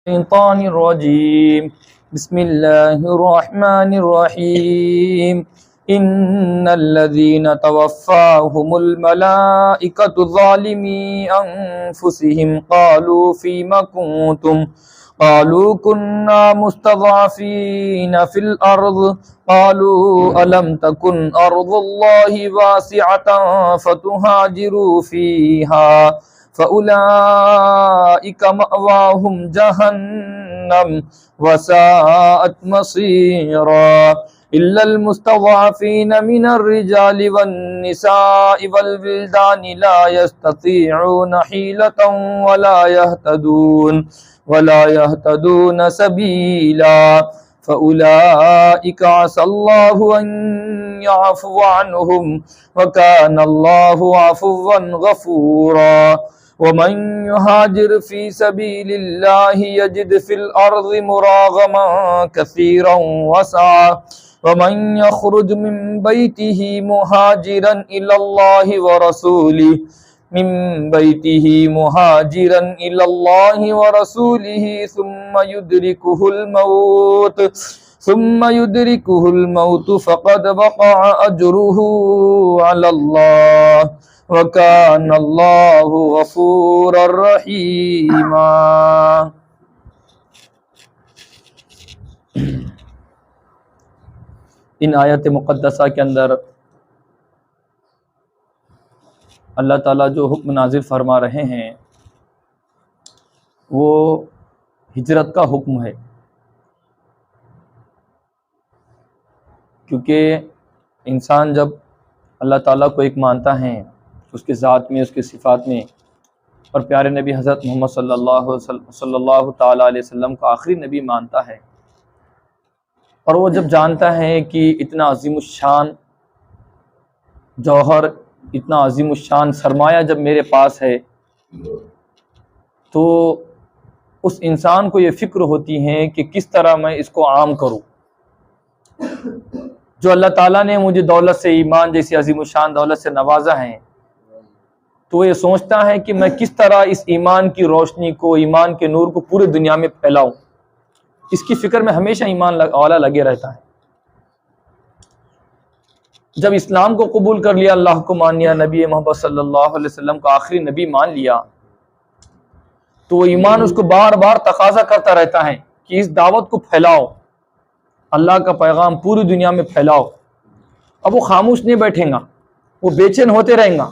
الشيطان الرجيم بسم الله الرحمن الرحيم إن الذين توفاهم الملائكة ظالمي أنفسهم قالوا فيما كنتم قالوا كنا مستضعفين في الأرض قالوا ألم تكن أرض الله واسعة فتهاجروا فيها فأولئك مأواهم جهنم وساءت مصيرا إلا المستضعفين من الرجال والنساء والولدان لا يستطيعون حيلة ولا يهتدون سبيلا فأولئك عسى الله أن يعفو عنهم وكان الله عفوا غفورا ومن يهاجر في سبيل الله يجد في الأرض مراغما كثيرا وسعا ومن يخرج من بيته مهاجرا إلى الله ورسوله ثم يدركه الموت فقد وقع أجره على الله وكان الله غفورا رحيما۔ ان آیت مقدسہ کے اندر اللہ تعالیٰ جو حکم نازل فرما رہے ہیں وہ ہجرت کا حکم ہے، کیونکہ انسان جب اللہ تعالیٰ کو ایک مانتا ہے، اس کے ذات میں، اس کے صفات میں، اور پیارے نبی حضرت محمد صلی اللہ تعالیٰ علیہ وسلم کو آخری نبی مانتا ہے، اور وہ جب جانتا ہے کہ اتنا عظیم الشان جوہر، اتنا عظیم الشان سرمایہ جب میرے پاس ہے، تو اس انسان کو یہ فکر ہوتی ہے کہ کس طرح میں اس کو عام کروں۔ جو اللہ تعالیٰ نے مجھے دولت سے، ایمان جیسی عظیم الشان دولت سے نوازا ہے، تو وہ یہ سوچتا ہے کہ میں کس طرح اس ایمان کی روشنی کو، ایمان کے نور کو پورے دنیا میں پھیلاؤں۔ اس کی فکر میں ہمیشہ ایمان والا لگے رہتا ہے۔ جب اسلام کو قبول کر لیا، اللہ کو مان لیا، نبی محمد صلی اللہ علیہ وسلم کو آخری نبی مان لیا، تو وہ ایمان اس کو بار بار تقاضا کرتا رہتا ہے کہ اس دعوت کو پھیلاؤ، اللہ کا پیغام پوری دنیا میں پھیلاؤ۔ اب وہ خاموش نہیں بیٹھے گا، وہ بے چین ہوتے رہیں گا۔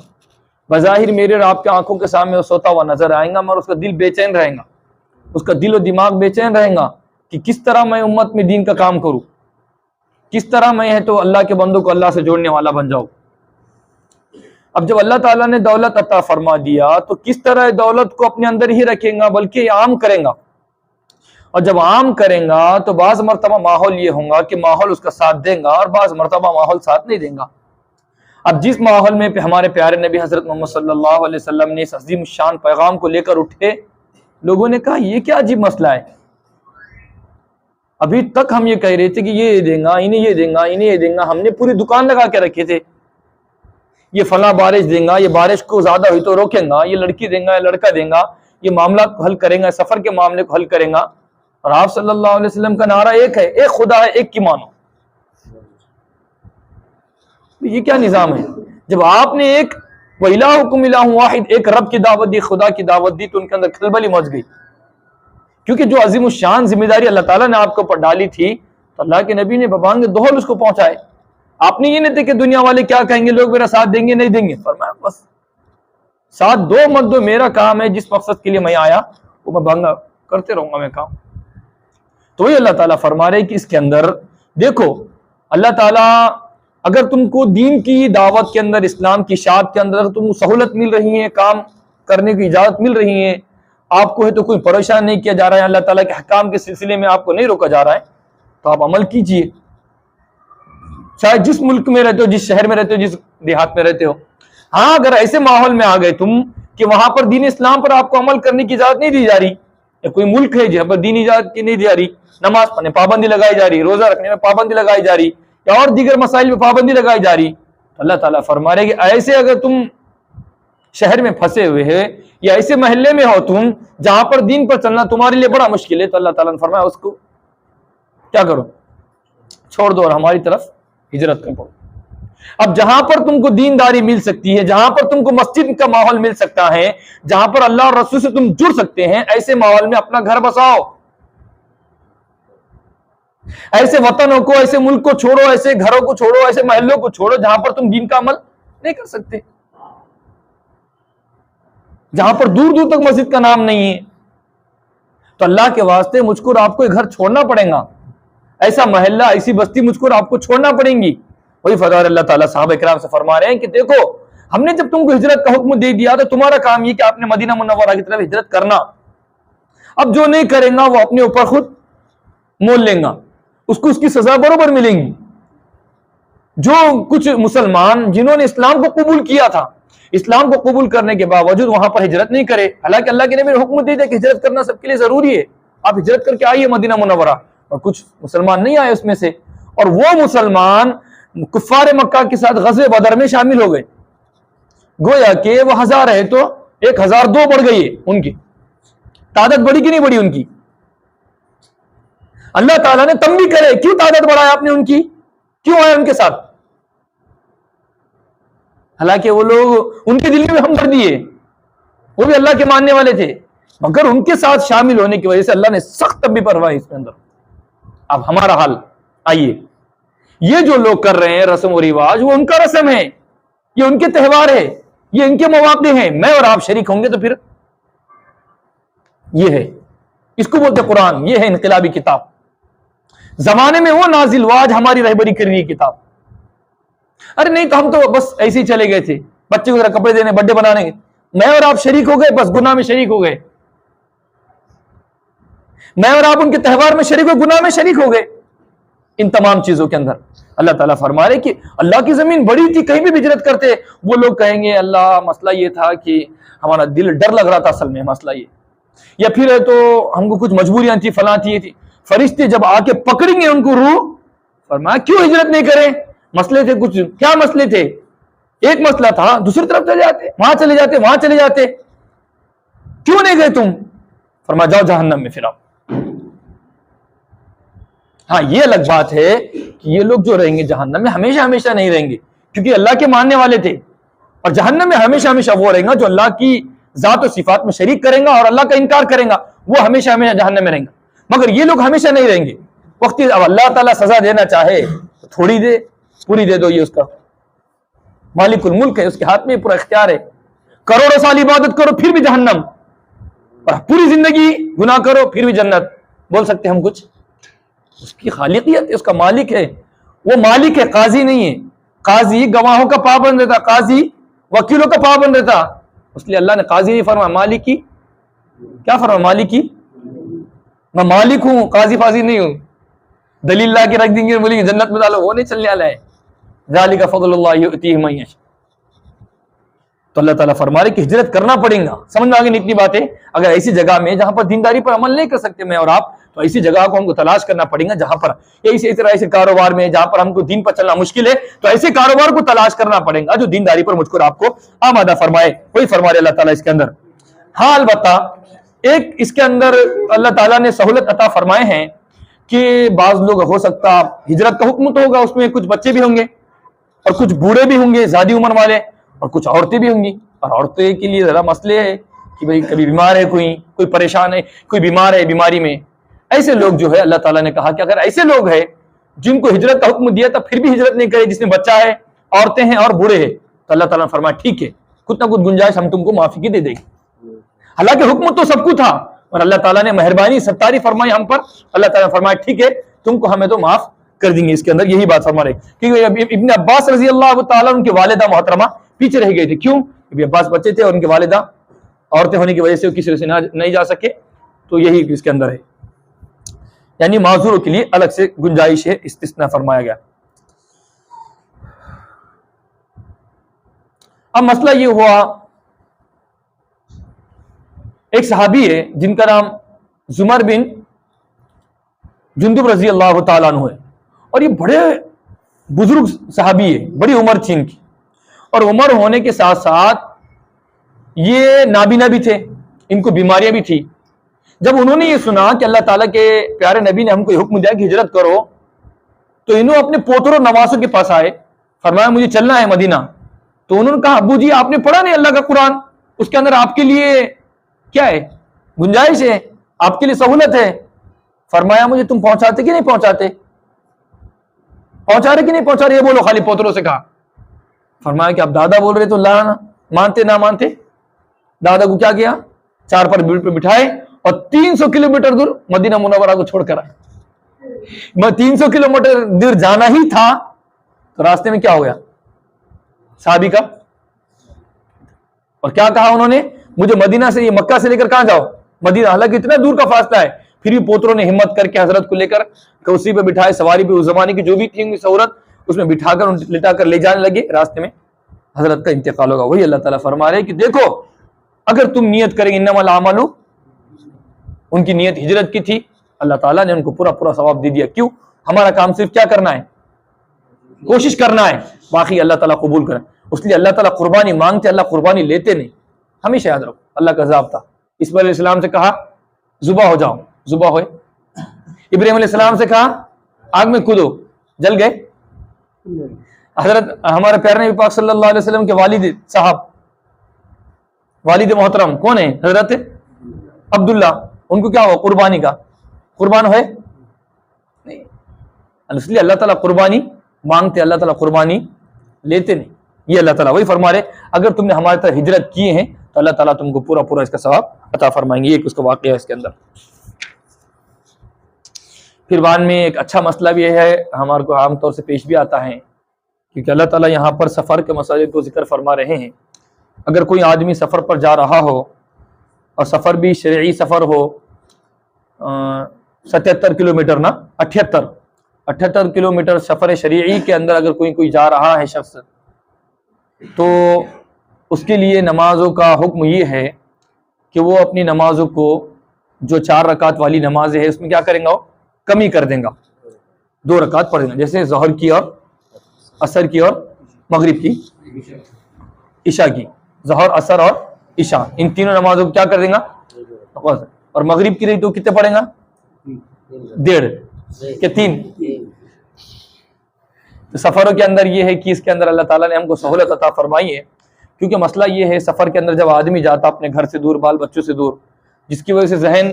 بظاہر میرے اور آپ کے آنکھوں کے سامنے وہ سوتا ہوا نظر آئے گا، مگر اس کا دل بے چین رہے گا، اس کا دل و دماغ بے چین رہے گا کہ کس طرح میں امت میں دین کا کام کروں، کس طرح میں ہے تو اللہ کے بندوں کو اللہ سے جوڑنے والا بن جاؤں۔ اب جب اللہ تعالیٰ نے دولت عطا فرما دیا تو کس طرح دولت کو اپنے اندر ہی رکھیں گا، بلکہ عام کریں گا، اور جب عام کریں گا تو بعض مرتبہ ماحول یہ ہوگا کہ ماحول اس کا ساتھ دیں گا، اور بعض مرتبہ ماحول ساتھ نہیں دیں گا۔ اب جس ماحول میں ہمارے پیارے نبی حضرت محمد صلی اللہ علیہ وسلم نے اس عظیم الشان پیغام کو لے کر اٹھے، لوگوں نے کہا یہ کیا عجیب مسئلہ ہے، ابھی تک ہم یہ کہہ رہے تھے کہ یہ دیں گا، انہیں یہ دیں گا، انہیں یہ دیں گا، ہم نے پوری دکان لگا کے رکھے تھے، یہ فلاں بارش دیں گا، یہ بارش کو زیادہ ہوئی تو روکیں گا، یہ لڑکی دیں گا، یہ لڑکا دیں گا، یہ معاملات کو حل کریں گا، سفر کے معاملے کو حل کریں گا، اور آپ صلی اللہ علیہ وسلم کا نعرہ ایک ہے، ایک خدا ہے، ایک کی مانو۔ یہ کیا نظام ہے؟ جب آپ نے ایک وَإِلَٰهُكُمْ إِلَٰهٌ وَاحِدٌ، ایک رب کی دعوت دی، خدا کی دعوت دی، تو ان کے اندر کھلبلی مچ گئی، کیونکہ جو عظیم الشان ذمہ داری اللہ تعالیٰ نے آپ کے اوپر ڈالی تھی، تو اللہ کے نبی نے ببانگ دہل اس کو پہنچائے۔ آپ نے یہ نہیں تھے کہ دنیا والے کیا کہیں گے، لوگ میرا ساتھ دیں گے نہیں دیں گے، فرمایا بس ساتھ دو مت دو، میرا کام ہے، جس مقصد کے لیے میں آیا وہ میں بھنگا کرتے رہوں گا میں کام۔ تو یہ اللہ تعالیٰ فرما رہے کہ اس کے اندر دیکھو، اللہ تعالیٰ اگر تم کو دین کی دعوت کے اندر، اسلام کی اشاعت کے اندر تم سہولت مل رہی ہے، کام کرنے کی اجازت مل رہی ہے، آپ کو ہے تو کوئی پریشان نہیں کیا جا رہا ہے، اللہ تعالیٰ کے حکام کے سلسلے میں آپ کو نہیں روکا جا رہا ہے، تو آپ عمل کیجئے، چاہے جس ملک میں رہتے ہو، جس شہر میں رہتے ہو، جس دیہات میں رہتے ہو۔ ہاں اگر ایسے ماحول میں آ گئے تم کہ وہاں پر دین اسلام پر آپ کو عمل کرنے کی اجازت نہیں دی جا رہی، یا کوئی ملک ہے جہاں پر دین اجازت کی نہیں دی جا رہی، نماز پڑھنے پابندی لگائی جا رہی، روزہ رکھنے میں پابندی لگائی جا رہی، یا اور دیگر مسائل میں پابندی لگائی جا رہی، تو اللہ تعالیٰ فرما رہے کہ ایسے اگر تم شہر میں پھنسے ہوئے ہیں، یا ایسے محلے میں ہو تم جہاں پر دین پر چلنا تمہارے لیے بڑا مشکل ہے، تو اللہ تعالیٰ نے فرمایا اس کو کیا کرو، چھوڑ دو اور ہماری طرف ہجرت کر پڑو۔ اب جہاں پر تم کو دینداری مل سکتی ہے، جہاں پر تم کو مسجد کا ماحول مل سکتا ہے، جہاں پر اللہ اور رسول سے تم جڑ سکتے ہیں، ایسے ماحول میں اپنا گھر بساؤ، ایسے وطنوں کو، ایسے ملک کو چھوڑو، ایسے گھروں کو چھوڑو، ایسے محلوں کو چھوڑو جہاں پر تم دین کا عمل نہیں کر سکتے، جہاں پر دور دور تک مسجد کا نام نہیں ہے۔ تو اللہ کے واسطے مجھ کو اور آپ کو ایک گھر چھوڑنا پڑے گا، ایسا محلہ، ایسی بستی مجھ کو اور آپ کو چھوڑنا پڑیں گی۔ وہی فرمان اللہ تعالیٰ صحابہ کرام سے فرما رہے ہیں کہ دیکھو ہم نے جب تم کو ہجرت کا حکم دے دیا تو تمہارا کام یہ کہ آپ نے مدینہ منورہ کی طرف ہجرت کرنا، اب جو نہیں کرے گا وہ اپنے اوپر خود مول لیں گا، اس کو اس کی سزا برابر ملیں گی۔ جو کچھ مسلمان جنہوں نے اسلام کو قبول کیا تھا، اسلام کو قبول کرنے کے باوجود وہاں پر ہجرت نہیں کرے، حالانکہ اللہ کے نبی نے حکم دے دیا کہ ہجرت کرنا سب کے لیے ضروری ہے، آپ ہجرت کر کے آئیے مدینہ منورہ، اور کچھ مسلمان نہیں آئے اس میں سے، اور وہ مسلمان کفار مکہ کے ساتھ غزوہ بدر میں شامل ہو گئے، گویا کہ وہ 1000 ہے تو 1002 بڑھ گئی ہے، ان کی تعداد بڑی کہ نہیں بڑی ان کی؟ اللہ تعالیٰ نے تنبیہ کرے کیوں تعداد بڑھایا آپ نے ان کی، کیوں آئے ان کے ساتھ؟ حالانکہ وہ لوگ، ان کے دل میں بھی ہمدردی ہے، وہ بھی اللہ کے ماننے والے تھے، مگر ان کے ساتھ شامل ہونے کی وجہ سے اللہ نے سخت تنبیہ فرمائی اس کے اندر۔ اب ہمارا حال آئیے، یہ جو لوگ کر رہے ہیں رسم و رواج، وہ ان کا رسم ہے، یہ ان کے تہوار ہے، یہ ان کے مواقع ہیں، میں اور آپ شریک ہوں گے تو پھر یہ ہے، اس کو بولتے قرآن، یہ ہے انقلابی کتاب، زمانے میں وہ نازل ہوا، آج ہماری رہبری کر رہی کتاب۔ ارے نہیں تو ہم تو بس ایسے ہی چلے گئے تھے، بچے کو ذرا کپڑے دینے، برتھڈے بنانے، میں اور آپ شریک ہو گئے، بس گناہ میں شریک ہو گئے، میں اور آپ ان کے تہوار میں شریک ہو، گناہ میں شریک ہو گئے۔ ان تمام چیزوں کے اندر اللہ تعالیٰ فرما رہے کہ اللہ کی زمین بڑی تھی، کہیں بھی ہجرت کرتے، وہ لوگ کہیں گے اللہ مسئلہ یہ تھا کہ ہمارا دل ڈر لگ رہا تھا، اصل میں مسئلہ یہ، یا پھر ہے تو ہم کو کچھ مجبوریاں تھی، فلاں تھی، یہ تھی۔ فرشتے جب آ کے پکڑیں گے ان کو روح، فرمایا کیوں ہجرت نہیں کریں؟ مسئلے تھے کچھ، کیا مسئلے تھے؟ ایک مسئلہ تھا، دوسری طرف چلے جاتے، وہاں چلے جاتے، وہاں چلے جاتے، کیوں نہیں گئے تم؟ فرمایا جاؤ جہنم میں پھر آپ۔ ہاں یہ الگ بات ہے کہ یہ لوگ جو رہیں گے جہنم میں ہمیشہ ہمیشہ نہیں رہیں گے، کیونکہ اللہ کے ماننے والے تھے، اور جہنم میں ہمیشہ ہمیشہ وہ رہیں گا جو اللہ کی ذات و صفات میں شریک کریں گا اور اللہ کا انکار کریں گا، وہ ہمیشہ ہمیشہ جہنم میں رہیں گا، مگر یہ لوگ ہمیشہ نہیں رہیں گے۔ وقت اب اللہ تعالیٰ سزا دینا چاہے تو تھوڑی دے، پوری دے دو، یہ اس کا مالک الملک ہے، اس کے ہاتھ میں پورا اختیار ہے۔ کروڑوں سال عبادت کرو پھر بھی جہنم، اور پوری زندگی گناہ کرو پھر بھی جنت، بول سکتے ہم کچھ؟ اس کی خالقیت ہے، اس کا مالک ہے، وہ مالک ہے، قاضی نہیں ہے۔ قاضی گواہوں کا پابند رہتا، قاضی وکیلوں کا پابند رہتا، اس لیے اللہ نے قاضی نہیں فرمایا، مالک کی کیا فرمایا؟ مالک کی، میں مالک ہوں، قاضی فاضی نہیں ہوں، دلیل لا کے رکھ دیں گے، بولیں گے جنت میں ڈالو، وہ نہیں چلنے والا ہے۔ ذالک فضل اللہ یؤتیہ من یشاء۔ تو اللہ تعالیٰ فرما رہے کہ ہجرت کرنا پڑے گا۔ سمجھ میں آ گئی اتنی باتیں؟ اگر ایسی جگہ میں جہاں پر دینداری پر عمل نہیں کر سکتے میں اور آپ، تو ایسی جگہ کو ہم کو تلاش کرنا پڑے گا جہاں پر اسی طرح ایسے کاروبار میں جہاں پر ہم کو دین پر چلنا مشکل ہے، تو ایسے کاروبار کو تلاش کرنا پڑے گا جو دینداری پر مجھ کو اور آپ کو آمادہ فرمائے۔ وہی فرما رہے اللہ تعالیٰ اس کے اندر۔ ہاں البتہ ایک اس کے اندر اللہ تعالیٰ نے سہولت عطا فرمائے ہیں کہ بعض لوگ ہو سکتا ہجرت کا حکم تو ہوگا، اس میں کچھ بچے بھی ہوں گے اور کچھ بوڑھے بھی ہوں گے زیادہ عمر والے، اور کچھ عورتیں بھی ہوں گی، اور عورتیں کے لیے ذرا مسئلے ہے کہ بھئی کبھی بیمار ہے، کوئی پریشان ہے، کوئی بیمار ہے، بیماری میں، ایسے لوگ جو ہے اللہ تعالیٰ نے کہا کہ اگر ایسے لوگ ہیں جن کو ہجرت کا حکم دیا تھا پھر بھی ہجرت نہیں کرے، جس میں بچہ ہے، عورتیں ہیں اور بوڑھے ہیں، تو اللہ تعالیٰ نے فرمایا ٹھیک ہے، کچھ نہ کچھ گنجائش ہم تم کو معافی کی دے دیں گے۔ حالانکہ حکم تو سب کو تھا، اور اللہ تعالیٰ نے مہربانی ستاری فرمائی ہم پر، اللہ تعالیٰ نے فرمایا ٹھیک ہے تم کو ہمیں تو معاف کر دیں گے۔ اس کے اندر یہی بات فرما رہے کیونکہ ابن عباس رضی اللہ تعالیٰ ان کی والدہ محترمہ پیچھے رہ گئی تھی، کیوں؟ ابن عباس بچے تھے اور ان کی والدہ عورتیں ہونے کی وجہ سے وہ کسی سے نہیں جا سکے، تو یہی اس کے اندر ہے، یعنی معذوروں کے لیے الگ سے گنجائش ہے، استثناء فرمایا گیا۔ اب مسئلہ یہ ہوا، ایک صحابی ہے جن کا نام زمر بن جندب رضی اللہ تعالیٰ عنہ ہے، اور یہ بڑے بزرگ صحابی ہے، بڑی عمر تھی ان کی، اور عمر ہونے کے ساتھ ساتھ یہ نابینا بھی تھے، ان کو بیماریاں بھی تھی. جب انہوں نے یہ سنا کہ اللہ تعالیٰ کے پیارے نبی نے ہم کو یہ حکم دیا کہ ہجرت کرو، تو انہوں اپنے پوتروں نواسوں کے پاس آئے، فرمایا مجھے چلنا ہے مدینہ. تو انہوں نے کہا ابو جی آپ نے پڑھا نہیں اللہ کا قرآن، اس کے اندر آپ کے لیے کیا ہے، گنجائش ہے، آپ کے لیے سہولت ہے. فرمایا مجھے تم پہنچاتے کہ نہیں پہنچاتے، پہنچا رہے کہ نہیں پہنچا رہے، یہ بولو. خالی پوتروں سے کہا. فرمایا کہ آپ دادا بول رہے تو اللہ مانتے نہ مانتے. دادا کو کیا کیا، چار پر بٹھائے اور 300 کلومیٹر دور مدینہ منورہ کو چھوڑ کر آئے. 300 کلومیٹر دور جانا ہی تھا تو راستے میں کیا ہو گیا صحابی کا. اور کیا کہا انہوں نے، مجھے مدینہ سے، یہ مکہ سے لے کر کہاں جاؤ، مدینہ. حالانکہ اتنا دور کا فاصلہ ہے، پھر بھی پوتروں نے ہمت کر کے حضرت کو لے کر کرسی پہ بٹھائے، سواری پہ اس زمانے کی جو بھی تھی سہولت اس میں بٹھا کر لٹا کر لے جانے لگے. راستے میں حضرت کا انتقال ہوگا. وہی اللہ تعالیٰ فرما رہے کہ دیکھو اگر تم نیت کریں گے، انما الاعمال، ان کی نیت ہجرت کی تھی، اللہ تعالیٰ نے ان کو پورا پورا ثواب دے دیا. کیوں؟ ہمارا کام صرف کیا کرنا ہے، کوشش کرنا ہے، باقی اللہ تعالیٰ قبول کرے. اس لیے اللہ تعالیٰ قربانی مانگتے، اللہ قربانی لیتے نہیں. ہمیشہ یاد رکھو اللہ کا ضابطہ. اسماعیل علیہ السلام سے کہا ذبح ہو جاؤ، ذبح ہوئے. ابراہیم علیہ السلام سے کہا آگ میں کودو، جل گئے. حضرت ہمارے پیارے نبی پاک صلی اللہ علیہ وسلم کے والد صاحب، والد محترم کون ہیں، حضرت عبداللہ، ان کو کیا ہوا، قربانی کا، قربان ہوئے نہیں. اس لیے اللہ تعالیٰ قربانی مانگتے، اللہ تعالیٰ قربانی لیتے نہیں. یہ اللہ تعالیٰ وہی فرما رہے اگر تم نے ہمارے طرح ہجرت کی ہے تو اللہ تعالیٰ تم کو پورا پورا اس کا ثواب عطا فرمائیں گے. یہ اس کا واقعہ ہے اس کے اندر. پھر بعد میں ایک اچھا مسئلہ بھی ہے، ہمارے کو عام طور سے پیش بھی آتا ہے، کیونکہ اللہ تعالیٰ یہاں پر سفر کے مسائل کو ذکر فرما رہے ہیں. اگر کوئی آدمی سفر پر جا رہا ہو اور سفر بھی شرعی سفر ہو، 77 کلومیٹر نا 78 کلومیٹر سفر شرعی کے اندر اگر کوئی جا رہا ہے شخص، تو اس کے لیے نمازوں کا حکم یہ ہے کہ وہ اپنی نمازوں کو، جو 4 رکعت والی نماز ہے اس میں کیا کریں گا، وہ کمی کر دیں گا، 2 رکعت پڑھ دیں گا. جیسے ظہر کی اور عصر کی اور مغرب کی، عشاء کی، ظہر عصر اور عشاء، ان تینوں نمازوں کو کیا کر دیں گا. اور مغرب کی رہی تو کتنے پڑھیں گا، 1.5 کہ 3. تو سفروں کے اندر یہ ہے کہ اس کے اندر اللہ تعالیٰ نے ہم کو سہولت عطا فرمائی ہے. کیونکہ مسئلہ یہ ہے سفر کے اندر جب آدمی جاتا اپنے گھر سے دور، بال بچوں سے دور، جس کی وجہ سے ذہن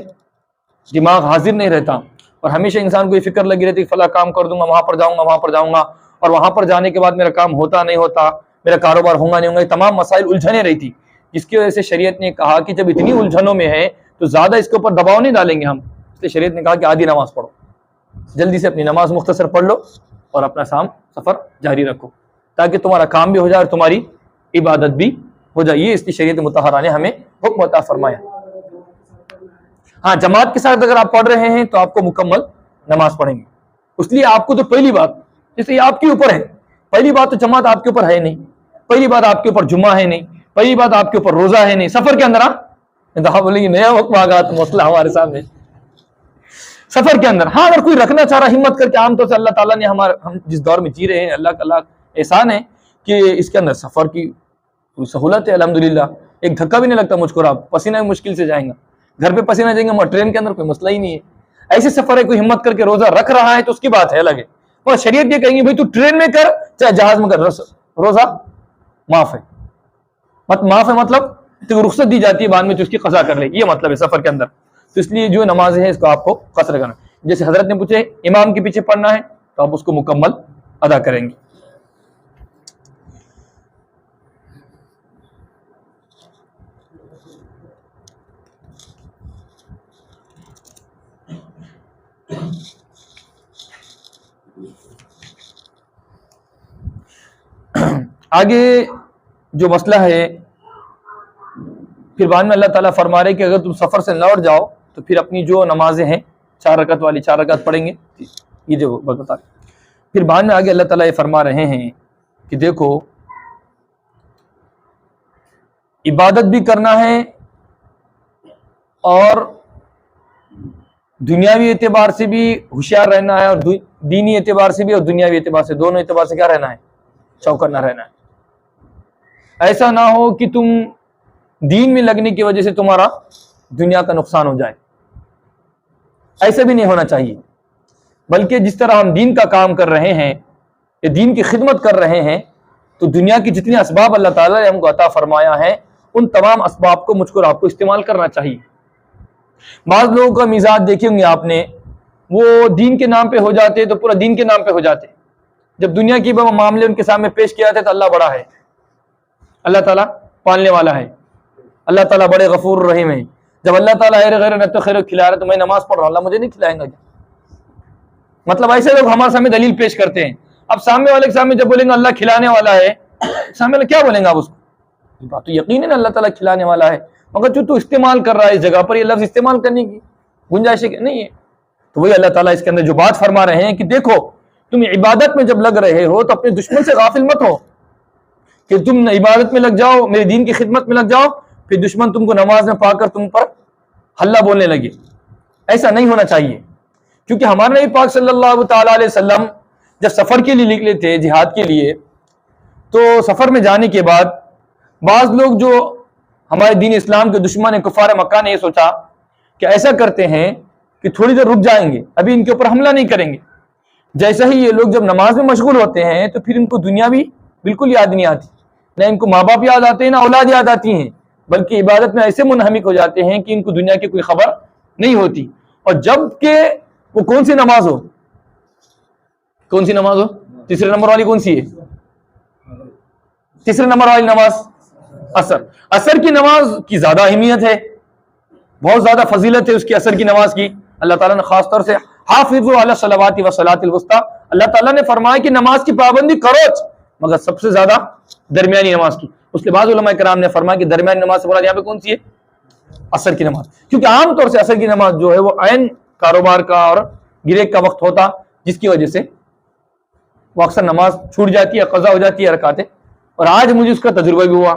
دماغ حاضر نہیں رہتا، اور ہمیشہ انسان کو یہ فکر لگی رہتی کہ فلاں کام کر دوں گا، وہاں پر جاؤں گا، وہاں پر جاؤں گا، اور وہاں پر جانے کے بعد میرا کام ہوتا نہیں ہوتا، میرا کاروبار ہوگا نہیں ہوگا. یہ تمام مسائل الجھنیں رہتی، جس کی وجہ سے شریعت نے کہا کہ جب اتنی الجھنوں میں ہے تو زیادہ اس کے اوپر دباؤ نہیں ڈالیں گے ہم. اس لیے شریعت نے کہا کہ آدھی نماز پڑھو، جلدی سے اپنی نماز مختصر پڑھ لو اور اپنا سفر جاری رکھو، تاکہ تمہارا کام بھی ہو جائے اور تمہاری عبادت بھی ہو جائے. یہ اس کی شریعت مطہرہ نے ہمیں حکم عطا فرمایا. ہاں جماعت کے ساتھ اگر آپ پڑھ رہے ہیں تو آپ کو مکمل نماز پڑھیں گے. اس لیے آپ کو تو پہلی بات، جیسے یہ آپ کے اوپر ہے، پہلی بات تو جماعت آپ کے اوپر ہے نہیں، پہلی بات آپ کے اوپر جمعہ ہے نہیں، پہلی بات آپ کے اوپر روزہ ہے نہیں. سفر کے اندر بولیں گے نیا حکم آ گیا تو مسئلہ ہمارے سامنے. سفر کے اندر ہاں اگر کوئی رکھنا چاہ رہا ہمت کر کے، عام طور سے اللہ تعالیٰ نے ہم جس دور میں جی رہے ہیں، اللہ کا احسان ہے کہ اس کے اندر سفر کی سہولت ہے الحمدللہ. ایک دھکا بھی نہیں لگتا مجھ کو، آپ پسینہ بھی مشکل سے جائیں گا، گھر پہ پسینہ جائیں گے، مگر ٹرین کے اندر کوئی مسئلہ ہی نہیں ہے. ایسے سفر ہے کوئی ہمت کر کے روزہ رکھ رہا ہے تو اس کی بات ہے الگ ہے. اور شریعت یہ کہیں گے بھائی تو ٹرین میں کر چاہے جہاز میں کر، روزہ معاف ہے. معاف ہے مطلب تو رخصت دی جاتی ہے بعد میں تو اس کی قضا کر لے، یہ مطلب ہے سفر کے اندر. تو اس لیے جو نماز ہے اس کو آپ کو قصر کرنا. جیسے حضرت نے پوچھے امام کے پیچھے پڑھنا ہے تو آپ اس کو مکمل ادا کریں گے. آگے جو مسئلہ ہے پھر بعد میں اللہ تعالیٰ فرما رہے کہ اگر تم سفر سے لوٹ جاؤ تو پھر اپنی جو نمازیں ہیں 4 رکعت والی 4 رکعت پڑھیں گے. یہ جو بتا رہے پھر بعد میں آگے اللہ تعالیٰ یہ فرما رہے ہیں کہ دیکھو عبادت بھی کرنا ہے اور دنیاوی اعتبار سے بھی ہوشیار رہنا ہے، اور دینی اعتبار سے بھی اور دنیاوی اعتبار سے، دونوں اعتبار سے کیا رہنا ہے، چوکنا رہنا ہے. ایسا نہ ہو کہ تم دین میں لگنے کی وجہ سے تمہارا دنیا کا نقصان ہو جائے. ایسے بھی نہیں ہونا چاہیے، بلکہ جس طرح ہم دین کا کام کر رہے ہیں یا دین کی خدمت کر رہے ہیں تو دنیا کی جتنے اسباب اللہ تعالیٰ نے ہم کو عطا فرمایا ہے ان تمام اسباب کو مجھ کو اور آپ کو استعمال کرنا چاہیے. بعض لوگوں کا مزاج دیکھیں گے آپ نے، وہ دین کے نام پہ ہو جاتے تو پورا دین کے نام پہ ہو جاتے، جب دنیا کی معاملے ان کے سامنے پیش کیا جاتے تو اللہ بڑا ہے، اللہ تعالیٰ پالنے والا ہے، اللہ تعالیٰ بڑے غفور رحیم ہیں. جب اللہ تعالیٰ خیر کھلا رہا تو میں نماز پڑھ رہا ہوں، اللہ مجھے نہیں کھلائیں گا کیا؟ مطلب ایسے لوگ ہمارے سامنے دلیل پیش کرتے ہیں. اب سامنے والے کے سامنے جب بولیں گے اللہ کھلانے والا ہے، سامنے والے کیا بولیں گے آپ اس کو؟ بات تو یقیناً اللہ تعالیٰ کھلانے والا ہے، مگر جو تو استعمال کر رہا ہے اس جگہ پر یہ لفظ استعمال کرنے کی گنجائش نہیں ہے. تو وہی اللہ تعالیٰ اس کے اندر جو بات فرما رہے ہیں کہ دیکھو تم عبادت میں جب لگ رہے ہو تو اپنے دشمن سے غافل مت ہو کہ تم عبادت میں لگ جاؤ، میرے دین کی خدمت میں لگ جاؤ، پھر دشمن تم کو نماز میں پا کر تم پر حلہ بولنے لگے. ایسا نہیں ہونا چاہیے، کیونکہ ہمارے نبی پاک صلی اللہ تعالیٰ علیہ وسلم جب سفر کے لیے نکلے تھے جہاد کے لیے، تو سفر میں جانے کے بعد بعض لوگ جو ہمارے دین اسلام کے دشمن کفار مکہ نے یہ سوچا کہ ایسا کرتے ہیں کہ تھوڑی دیر رک جائیں گے، ابھی ان کے اوپر حملہ نہیں کریں گے. جیسا ہی یہ لوگ جب نماز میں مشغول ہوتے ہیں تو پھر ان کو دنیا بھی بالکل یاد نہیں آتی، نہ ان کو ماں باپ یاد آتے ہیں نہ اولاد یاد آتی ہیں، بلکہ عبادت میں ایسے منہمک ہو جاتے ہیں کہ ان کو دنیا کی کوئی خبر نہیں ہوتی. اور جب کہ وہ کون سی نماز ہو تیسرے نمبر والی کون سی ہے؟ تیسرے نمبر والی نماز عصر کی نماز کی زیادہ اہمیت ہے، بہت زیادہ فضیلت ہے اس کی، عصر کی نماز کی. اللہ تعالیٰ نے خاص طور سے حافظوا علی الصلوات والصلاۃ الوسطیٰ، اللہ تعالیٰ نے فرمایا کہ نماز کی پابندی کرو، مگر سب سے زیادہ درمیانی نماز کی. اس کے بعد علماء کرام نے فرمایا کہ درمیانی نماز سے مراد یہاں پہ کون سی ہے؟ عصر کی نماز. کیونکہ عام طور سے عصر کی نماز جو ہے وہ عین کاروبار کا اور گریک کا وقت ہوتا، جس کی وجہ سے وہ اکثر نماز چھوٹ جاتی ہے، قضا ہو جاتی ہے رکعتیں. اور آج مجھے اس کا تجربہ بھی ہوا.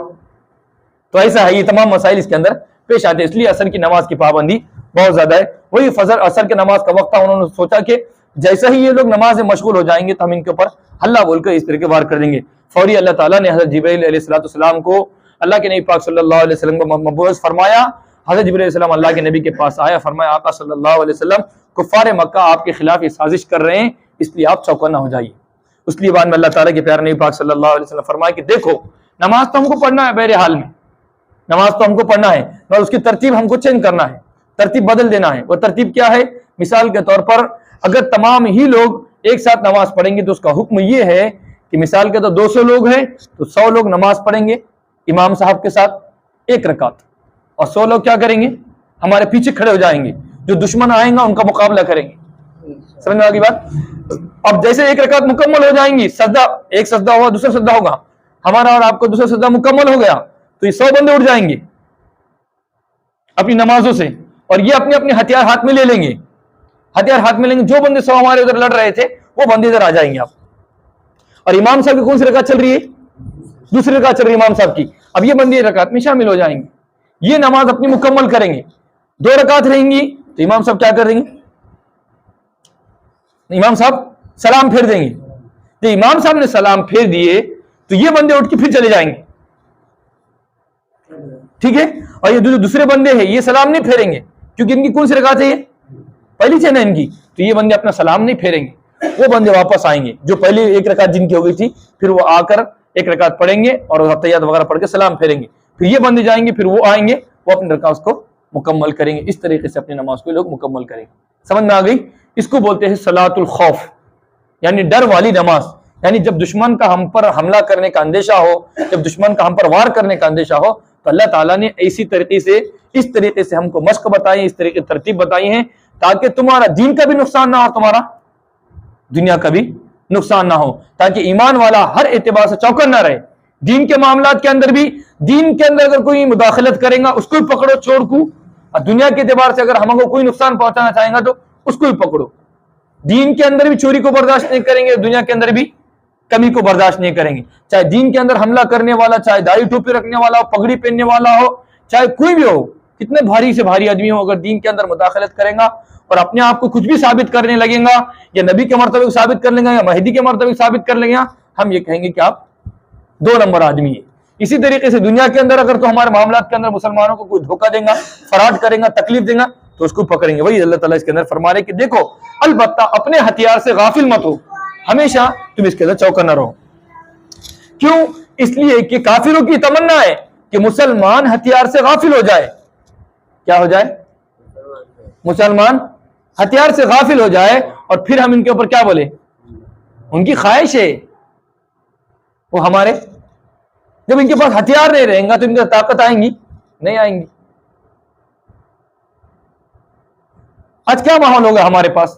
تو ایسا ہے، یہ تمام مسائل اس کے اندر پیش آتے ہیں، اس لیے عصر کی نماز کی پابندی بہت زیادہ ہے. وہی فجر عصر کی نماز کا وقت تھا، انہوں نے سوچا کہ جیسا ہی یہ لوگ نماز میں مشغول ہو جائیں گے تو ہم ان کے اوپر حلہ بول کر اس طرح کے وار کر دیں گے. فوری اللہ تعالیٰ نے حضرت جبرائیل علیہ السلام کو اللہ کے نبی پاک صلی اللہ علیہ وسلم کو مبعوث فرمایا. حضرت جبرائیل علیہ السلام اللہ کے نبی کے پاس آیا، فرمایا آقا صلی اللہ علیہ وسلم کفار مکہ آپ کے خلاف یہ سازش کر رہے ہیں، اس لیے آپ چوکنا ہو جائیے. اس لیے بعد میں اللہ تعالیٰ کے پیارے نبی پاک صلی اللہ علیہ وسلم فرمایا کہ دیکھو نماز تو ہم کو پڑھنا ہے بہر حال میں، نماز تو ہم کو پڑھنا ہے، مگر اس کی ترتیب ہم کو چینج کرنا ہے، ترتیب بدل دینا ہے. وہ ترتیب کیا ہے؟ مثال کے طور پر اگر تمام ہی لوگ ایک ساتھ نماز پڑھیں گے تو اس کا حکم یہ ہے کہ مثال کے طور 200 لوگ ہیں تو 100 لوگ نماز پڑھیں گے امام صاحب کے ساتھ ایک رکعت، اور 100 لوگ کیا کریں گے؟ ہمارے پیچھے کھڑے ہو جائیں گے، جو دشمن آئیں گا ان کا مقابلہ کریں گے. سمجھ میں آ گئی بات؟ اب جیسے ایک رکعت مکمل ہو جائیں گی، سجدہ ایک سجدہ ہوگا، دوسرا سجدہ ہوگا، ہمارا اور آپ کو دوسرا سجدہ مکمل ہو گیا تو یہ 100 بندے اٹھ جائیں گے اپنی نمازوں سے، اور یہ اپنے اپنے ہتھیار ہاتھ میں لے لیں گے. ہتھیار ہاتھ میں لیں گے، جو بندے 100 ہمارے ادھر لڑ رہے تھے وہ بندے ادھر آ جائیں گے. آپ اور امام صاحب کی کون سی رکعت چل رہی ہے؟ دوسری رکعت چل رہی ہے امام صاحب کی. اب یہ بندے رکعت میں شامل ہو جائیں گے، یہ نماز اپنی مکمل کریں گے. 2 رکعت رہیں گی تو امام صاحب کیا کر دیں گے؟ امام صاحب سلام پھیر دیں گے. تو امام صاحب نے سلام پھیر دیے تو یہ بندے اٹھ کے پھر چلے جائیں گے، ٹھیک ہے. اور یہ جو دوسرے بندے ہیں یہ سلام نہیں پھیریں گے، کیونکہ ان کی کون سی رکعت ہے؟ یہ پہلی چین ہے ان کی، تو یہ بندے اپنا سلام نہیں پھیریں گے. وہ بندے واپس آئیں گے جو پہلی ایک رکعت جن کی ہو گئی تھی، پھر وہ آ کر ایک رکعت پڑھیں گے اور تحیات وغیرہ پڑھ کے سلام پھیریں گے. پھر یہ بندے جائیں گے، پھر وہ آئیں گے، وہ اپنے رکعت کو مکمل کریں گے. اس طریقے سے اپنی نماز کو لوگ مکمل کریں گے. سمجھ میں آ گئی؟ اس کو بولتے ہیں صلاۃ الخوف، یعنی ڈر والی نماز. یعنی جب دشمن کا ہم پر حملہ کرنے کا اندیشہ ہو، جب دشمن کا ہم پر وار کرنے کا اندیشہ ہو، تو اللہ تعالیٰ نے ایسی طریقے سے اس طریقے سے ہم کو مشق بتائی، اس طریقے ترتیب بتائی ہیں تاکہ تمہارا دین کا بھی نقصان نہ ہو، تمہارا دنیا کا بھی نقصان نہ ہو، تاکہ ایمان والا ہر اعتبار سے چوکن نہ رہے. دین کے معاملات کے اندر بھی، دین کے اندر اگر کوئی مداخلت کرے گا اس کو بھی پکڑو چور کو، اور دنیا کے اعتبار سے اگر ہم کو کوئی نقصان پہنچانا چاہیں گا تو اس کو بھی پکڑو. دین کے اندر بھی چوری کو برداشت نہیں کریں گے، دنیا کے اندر بھی کمی کو برداشت نہیں کریں گے. چاہے دین کے اندر حملہ کرنے والا، چاہے داڑھی ٹوپی رکھنے والا ہو، پگڑی پہننے والا ہو، چاہے کوئی بھی ہو، کتنے بھاری سے بھاری آدمی ہو، اگر دین کے اندر مداخلت کرے گا اور اپنے آپ کو کچھ بھی ثابت کرنے لگیں گا، یا نبی کے مرتبے کو ثابت کر لیں گا یا مہدی کے مرتبے کو ثابت کر لیں گے، ہم یہ کہیں گے کہ آپ 2 نمبر آدمی ہیں. اسی طریقے سے دنیا کے اندر اگر تو ہمارے معاملات کے اندر مسلمانوں کو کوئی دھوکہ دے گا، فراڈ کرے گا، تکلیف دے گا تو اس کو پکڑیں گے. وہی اللہ تعالیٰ اس کے اندر فرما رہے کہ دیکھو البتہ اپنے ہتھیار سے غافل مت ہو، ہمیشہ تم اس کے اندر چوکنا رہو. کیوں؟ اس لیے کہ کافروں کی تمنا ہے کہ مسلمان ہتھیار سے غافل ہو جائے. کیا ہو جائے؟ مسلمان ہتھیار سے غافل ہو جائے اور پھر ہم ان کے اوپر کیا بولے؟ ان کی خواہش ہے وہ ہمارے، جب ان کے پاس ہتھیار نہیں رہیں گا تو ان کی طاقت آئیں گی؟ نہیں آئیں گی. آج کیا ماحول ہوگا ہمارے پاس؟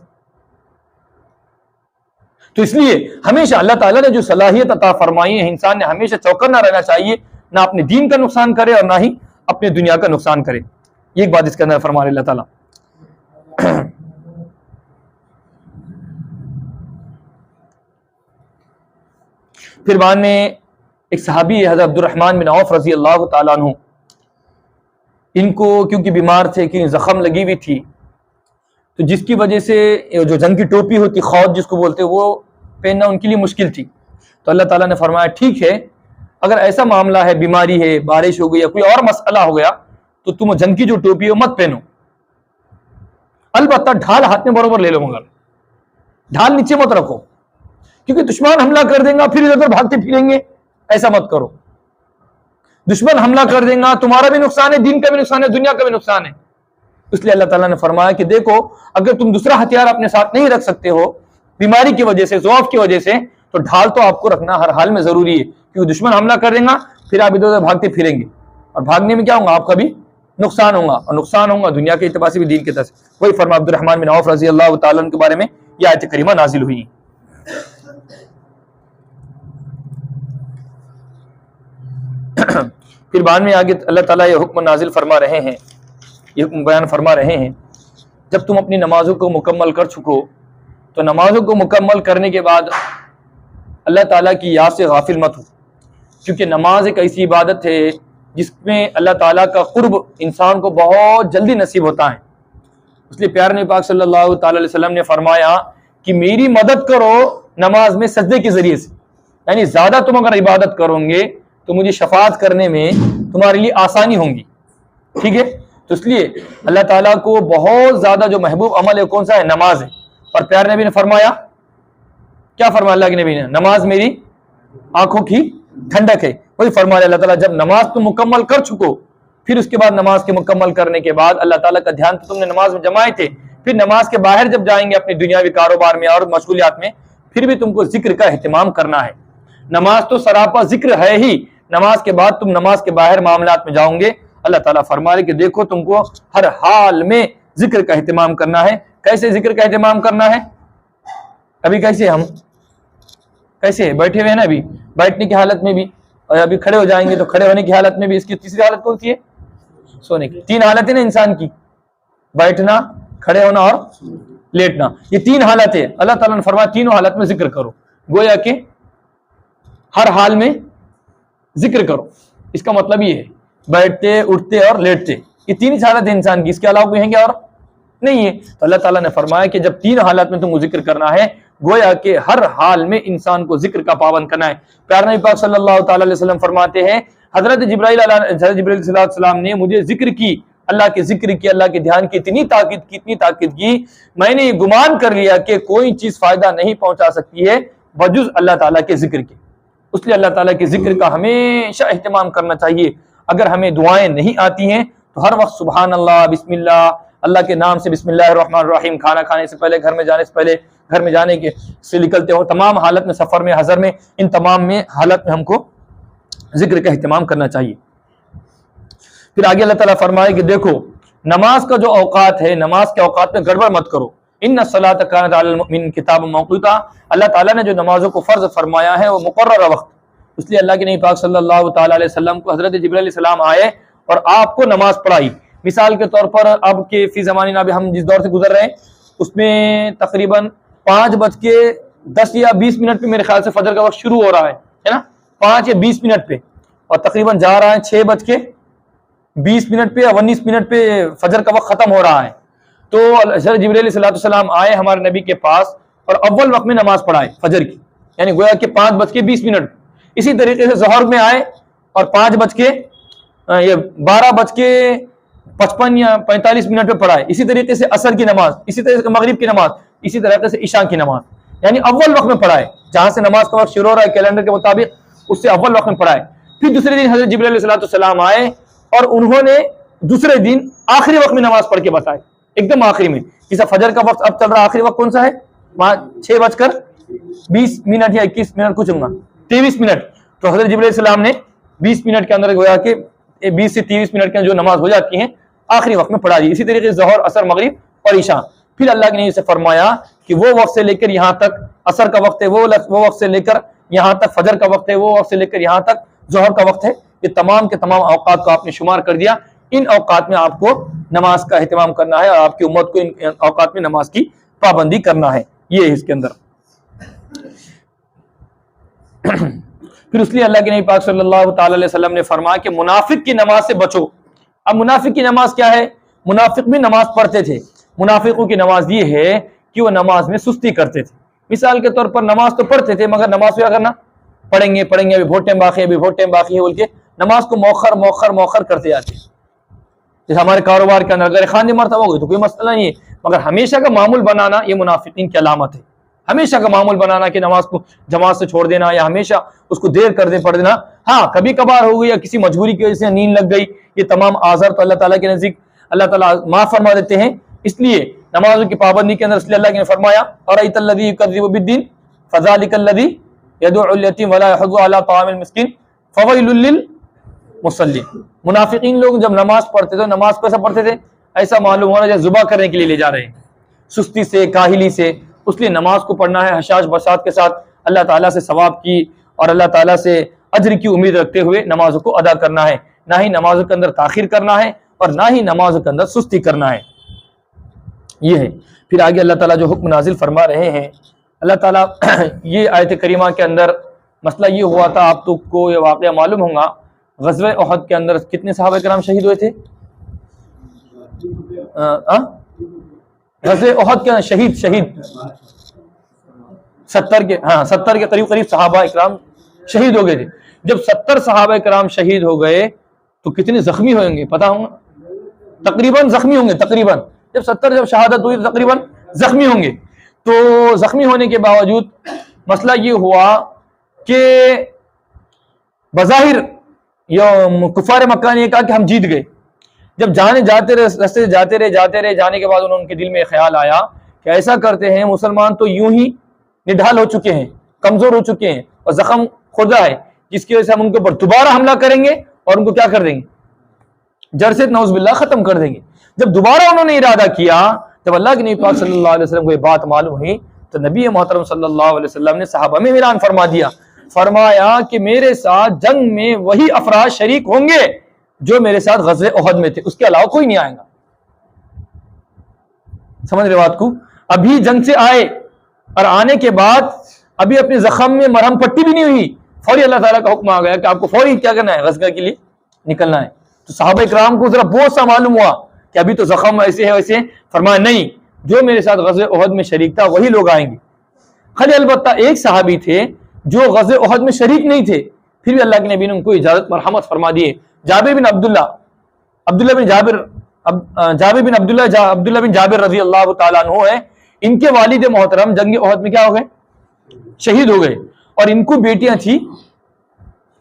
تو اس لیے ہمیشہ اللہ تعالیٰ نے جو صلاحیت عطا فرمائی ہے، انسان نے ہمیشہ چوکنا رہنا چاہیے، نہ اپنے دین کا نقصان کرے اور نہ ہی اپنے دنیا کا نقصان کرے. یہ ایک بات اس کے اندر فرما رہے اللہ تعالیٰ. پھر بعد میں ایک صحابی ہے حضرت عبد الرحمن بن عوف رضی اللہ تعالیٰ عنہ، ان کو کیونکہ بیمار تھے، کیونکہ زخم لگی ہوئی تھی، تو جس کی وجہ سے جو جنگ کی ٹوپی ہوتی خود جس کو بولتے وہ پہننا ان کے لیے مشکل تھی. تو اللہ تعالیٰ نے فرمایا ٹھیک ہے، اگر ایسا معاملہ ہے، بیماری ہے، بارش ہو گئی یا کوئی اور مسئلہ ہو گیا تو تم جنگ کی جو ٹوپی ہے مت پہنو، البتہ ڈھال ہاتھ میں برابر لے لو، مگر ڈھال نیچے مت رکھو، کیونکہ دشمن حملہ کر دیں گا پھر ادھر بھاگتے پھریں گے، ایسا مت کرو. دشمن حملہ کر دیں گا، تمہارا بھی نقصان ہے، دین کا بھی نقصان ہے، دنیا کا بھی نقصان ہے. اس لیے اللہ تعالیٰ نے فرمایا کہ دیکھو اگر تم دوسرا ہتھیار اپنے ساتھ نہیں رکھ سکتے ہو بیماری کی وجہ سے، ضعف کی وجہ سے، تو ڈھال تو آپ کو رکھنا ہر حال میں ضروری ہے، کیونکہ دشمن حملہ کر دیں گا پھر آپ ادھر ادھر بھاگتے پھریں گے، اور بھاگنے میں کیا ہوگا؟ آپ کا بھی نقصان ہوگا، اور نقصان ہوگا دنیا کے اعتبار سے بھی دین کے اعتبار سے. وہی فرما عبد الرحمن بن عوف رضی اللہ تعالیٰ عنہ کے بارے میں یہ آیت کریمہ نازل ہوئی. پھر بعد میں آگے اللہ تعالیٰ یہ حکم نازل فرما رہے ہیں، یہ بیان فرما رہے ہیں، جب تم اپنی نمازوں کو مکمل کر چکو تو نمازوں کو مکمل کرنے کے بعد اللہ تعالیٰ کی یاد سے غافل مت ہو، کیونکہ نماز ایک ایسی عبادت ہے جس میں اللہ تعالیٰ کا قرب انسان کو بہت جلدی نصیب ہوتا ہے. اس لیے پیارے نبی پاک صلی اللہ تعالی علیہ وسلم نے فرمایا کہ میری مدد کرو نماز میں سجدے کے ذریعے سے، یعنی زیادہ تم اگر عبادت کرو گے تو مجھے شفاعت کرنے میں تمہارے لیے آسانی ہوں گی. ٹھیک ہے، تو اس لیے اللہ تعالیٰ کو بہت زیادہ جو محبوب عمل ہے کون سا ہے؟ نماز ہے. اور پیارے نبی نے فرمایا، کیا فرمایا اللہ کے نبی نے؟ نماز میری آنکھوں کی ٹھنڈک ہے. وہی فرمایا اللہ تعالیٰ، جب نماز تم مکمل کر چکو پھر اس کے بعد نماز کے مکمل کرنے کے بعد اللہ تعالیٰ کا دھیان تو تم نے نماز میں جمائے تھے، پھر نماز کے باہر جب جائیں گے اپنے دنیاوی کاروبار میں اور مشغولیات میں، پھر بھی تم کو ذکر کا اہتمام کرنا ہے. نماز تو سراپا ذکر ہے ہی، نماز کے بعد تم نماز کے باہر معاملات میں جاؤں گے. اللہ تعالیٰ فرما رہے کہ دیکھو تم کو ہر حال میں ذکر کا اہتمام کرنا ہے. کیسے ذکر کا اہتمام کرنا ہے؟ ابھی کیسے ہم کیسے بیٹھے ہوئے ہیں نا، ابھی بیٹھنے کی حالت میں بھی، اور ابھی کھڑے ہو جائیں گے تو کھڑے ہونے کی حالت میں بھی. اس کی تیسری حالت کون سی ہے؟ سونے کی. تین حالتیں نا انسان کی، بیٹھنا، کھڑے ہونا اور لیٹنا، یہ تین حالتیں اللہ تعالیٰ نے فرمایا تینوں حالت میں ذکر کرو. گویا کہ ہر حال میں ذکر کرو. اس کا مطلب یہ ہے بیٹھتے، اٹھتے اور لیٹتے، یہ تین حالت ہے انسان کی، اس کے علاوہ کوئی ہیں کیا اور نہیں ہے. تو اللہ تعالیٰ نے فرمایا کہ جب تین حالات میں تم کو ذکر کرنا ہے، گویا کہ ہر حال میں انسان کو ذکر کا پابند کرنا ہے. پیارے نبی پاک صلی اللہ تعالی علیہ وسلم فرماتے ہیں حضرت جبرائیل علیہ السلام نے مجھے ذکر کی، اللہ کے ذکر کی، اللہ کے دھیان کی اتنی تاکید کی، میں نے یہ گمان کر لیا کہ کوئی چیز فائدہ نہیں پہنچا سکتی ہے بجز اللہ تعالیٰ کے ذکر کی. اس لیے اللہ تعالیٰ کے ذکر کا ہمیشہ اہتمام کرنا چاہیے. اگر ہمیں دعائیں نہیں آتی ہیں تو ہر وقت سبحان اللہ، بسم اللہ، اللہ کے نام سے، بسم اللہ الرحمن الرحیم، کھانا کھانے سے پہلے، گھر میں جانے سے پہلے، گھر میں جانے کے سے نکلتے ہو، تمام حالت میں، سفر میں، حضر میں، ان تمام میں حالت میں ہم کو ذکر کا اہتمام کرنا چاہیے. پھر آگے اللہ تعالیٰ فرمائے کہ دیکھو نماز کا جو اوقات ہے، نماز کے اوقات میں گڑبڑ مت کرو. ان الصلاۃ کانت علی المؤمنین کتابا موقوتا، اللہ تعالیٰ نے جو نمازوں کو فرض فرمایا ہے وہ مقررہ وقت. اس لیے اللہ کے نبی پاک صلی اللہ تعالی علیہ وسلم کو حضرت جبرائیل علیہ السلام آئے اور آپ کو نماز پڑھائی. مثال کے طور پر اب کے فی زمانہ ابھی ہم جس دور سے گزر رہے ہیں اس میں تقریباً 5:10 یا 20 منٹ پہ میرے خیال سے فجر کا وقت شروع ہو رہا ہے نا، 5 یا 20 منٹ پہ، اور تقریباً جا رہا ہے 6:20 منٹ پہ یا 19 منٹ پہ فجر کا وقت ختم ہو رہا ہے. تو حضرت جبرائیل علیہ السلام آئے ہمارے نبی کے پاس اور اول وقت میں نماز پڑھائے فجر کی، یعنی گویا کہ 5:20 منٹ. اسی طریقے سے ظہر میں آئے اور 12:55 یا 45 منٹ پہ پڑھا ہے. اسی طریقے سے عصر کی نماز, اسی طریقے سے مغرب کی نماز, اسی طریقے سے عشاء کی نماز, یعنی اول وقت میں پڑھا ہے. جہاں سے نماز کا وقت شروع ہو رہا ہے کیلنڈر کے مطابق, اس سے اول وقت میں پڑھا ہے. پھر دوسرے دن حضرت جبرائیل علیہ السلام آئے اور انہوں نے دوسرے دن آخری وقت میں نماز پڑھ کے بتائے, ایک دم آخری میں. جیسا فجر کا وقت اب چل رہا, آخری وقت کون سا ہے؟ 6:20 یا 21 منٹ, کچھ ہوگا 23 منٹ. تو حضرت جبرائیل علیہ السلام نے 20 منٹ کے اندر گویا کہ 20 سے 23 منٹ کے جو نماز ہو جاتی ہیں آخری وقت میں پڑھا دی. اسی طریقے سے ظہر, عصر, مغرب اور عشاء. پھر اللہ نے اسے فرمایا کہ وہ وقت سے لے کر یہاں تک عصر کا وقت ہے, وہ وقت سے لے کر یہاں تک فجر کا وقت ہے, وہ وقت سے لے کر یہاں تک ظہر کا وقت ہے. یہ تمام کے تمام اوقات کو آپ نے شمار کر دیا. ان اوقات میں آپ کو نماز کا اہتمام کرنا ہے اور آپ کی امت کو ان اوقات میں نماز کی پابندی کرنا ہے. یہ ہے اس کے اندر. پھر اس لیے اللہ کے نبی پاک صلی اللہ تعالی علیہ وسلم نے فرمایا کہ منافق کی نماز سے بچو. اب منافق کی نماز کیا ہے؟ منافق بھی نماز پڑھتے تھے. منافقوں کی نماز یہ ہے کہ وہ نماز میں سستی کرتے تھے. مثال کے طور پر نماز تو پڑھتے تھے مگر نماز کیا کرنا, پڑھیں گے ابھی بہت ٹائم باقی ہے, ابھی بہت ٹائم باقی ہے بول کے نماز کو موخر کرتے جاتے. جیسے ہمارے کاروبار کے اندر اگر خاندی مرتبہ ہو گئی تو کوئی مسئلہ نہیں ہے, مگر ہمیشہ کا معمول بنانا یہ منافقین کی علامت ہے. ہمیشہ کا معمول بنانا کہ نماز کو جماعت سے چھوڑ دینا یا ہمیشہ اس کو دیر کر دے پڑھ دینا. ہاں کبھی کبھار ہو گئی یا کسی مجبوری کی وجہ سے نیند لگ گئی, یہ تمام آزار تو اللہ تعالیٰ کے نزدیک اللہ تعالیٰ معاف فرما دیتے ہیں. اس لیے نمازوں کی پابندی کے اندر اس لیے اللہ نے فرمایا اَرَأَيْتَ الَّذِي يُكَذِّبُ بِالدِّينِ فَذَلِكَ الَّذِي يَدُعُّ الْيَتِيمَ وَلَا يَحُضُّ عَلَىٰ طَعَامِ الْمِسْكِينِ فَوَيْلٌ لِّلْمُصَلِّينَ. منافقین لوگ جب نماز پڑھتے تھے, نماز کو ایسا پڑھتے تھے ایسا معلوم ہو رہا ہے جیسے ذبح کرنے کے لیے لے جا رہے ہیں, سستی سے, کاہلی سے. اس لیے نماز کو پڑھنا ہے حشاش بساط کے ساتھ, اللہ تعالیٰ سے ثواب کی اور اللہ تعالیٰ سے اجر کی امید رکھتے ہوئے نمازوں کو ادا کرنا ہے. نہ ہی نمازوں کے اندر تاخیر کرنا ہے اور نہ ہی نمازوں کے اندر سستی کرنا ہے. یہ ہے. پھر آگے اللہ تعالیٰ جو حکم نازل فرما رہے ہیں, اللہ تعالیٰ یہ آیت کریمہ کے اندر مسئلہ یہ ہوا تھا, آپ تو کو یہ واقعہ معلوم ہوگا, غزوہ احد کے اندر کتنے صحابہ کرام شہید ہوئے تھے؟ غزوہ احد کے اندر شہید 70 کے قریب صحابہ اکرام شہید ہو گئے تھے. جب 70 صحابہ کرام شہید ہو گئے تو کتنے زخمی ہوئیں گے پتا ہوگا؟ تقریباً زخمی ہوں گے. تقریباً جب شہادت ہوئی تو تقریباً زخمی ہوں گے. تو زخمی ہونے کے باوجود مسئلہ یہ ہوا کہ بظاہر کفار مکہ نے کہا کہ ہم جیت گئے. جب جاتے رہے رستے سے جاتے رہے جانے کے بعد ان کے دل میں خیال آیا کہ ایسا کرتے ہیں, مسلمان تو یوں ہی نڈھال ہو چکے ہیں, کمزور ہو چکے ہیں اور زخم خوردہ ہے, جس کی وجہ سے ہم ان کے اوپر دوبارہ حملہ کریں گے اور ان کو کیا کر دیں گے, جڑ سے نعوذ باللہ ختم کر دیں گے. جب دوبارہ انہوں نے ارادہ کیا, جب اللہ کے نبی پاک صلی اللہ علیہ وسلم کو یہ بات معلوم ہوئی تو نبی محترم صلی اللہ علیہ وسلم نے صحابہ میں اعلان فرما دیا, فرمایا کہ میرے ساتھ جنگ میں وہی افراد شریک ہوں گے جو میرے ساتھ غزوہ احد میں تھے, اس کے علاوہ کوئی نہیں آئے گا. سمجھ رہے بات کو؟ ابھی جنگ سے آئے اور آنے کے بعد ابھی اپنے زخم میں مرہم پٹی بھی نہیں ہوئی, فوری اللہ تعالیٰ کا حکم آ گیا کہ آپ کو فوری کیا کرنا ہے, غزوہ کے لیے نکلنا ہے. تو صحابہ کرام کو ذرا بہت سا معلوم ہوا کہ ابھی تو زخم ایسے ہے ویسے. فرمایا نہیں, جو میرے ساتھ غزوہ احد میں شریک تھا وہی لوگ آئیں گے. خالی البتہ ایک صحابی تھے جو غزوہ احد میں شریک نہیں تھے, پھر بھی اللہ کے نبی نے ان کو اجازت مرحمت فرما دیے. عبداللہ بن جابر رضی اللہ تعالیٰ عنہ ہے, ان کے والد محترم جنگ احد میں کیا ہو گئے, شہید ہو گئے. اور ان کو بیٹیاں تھی,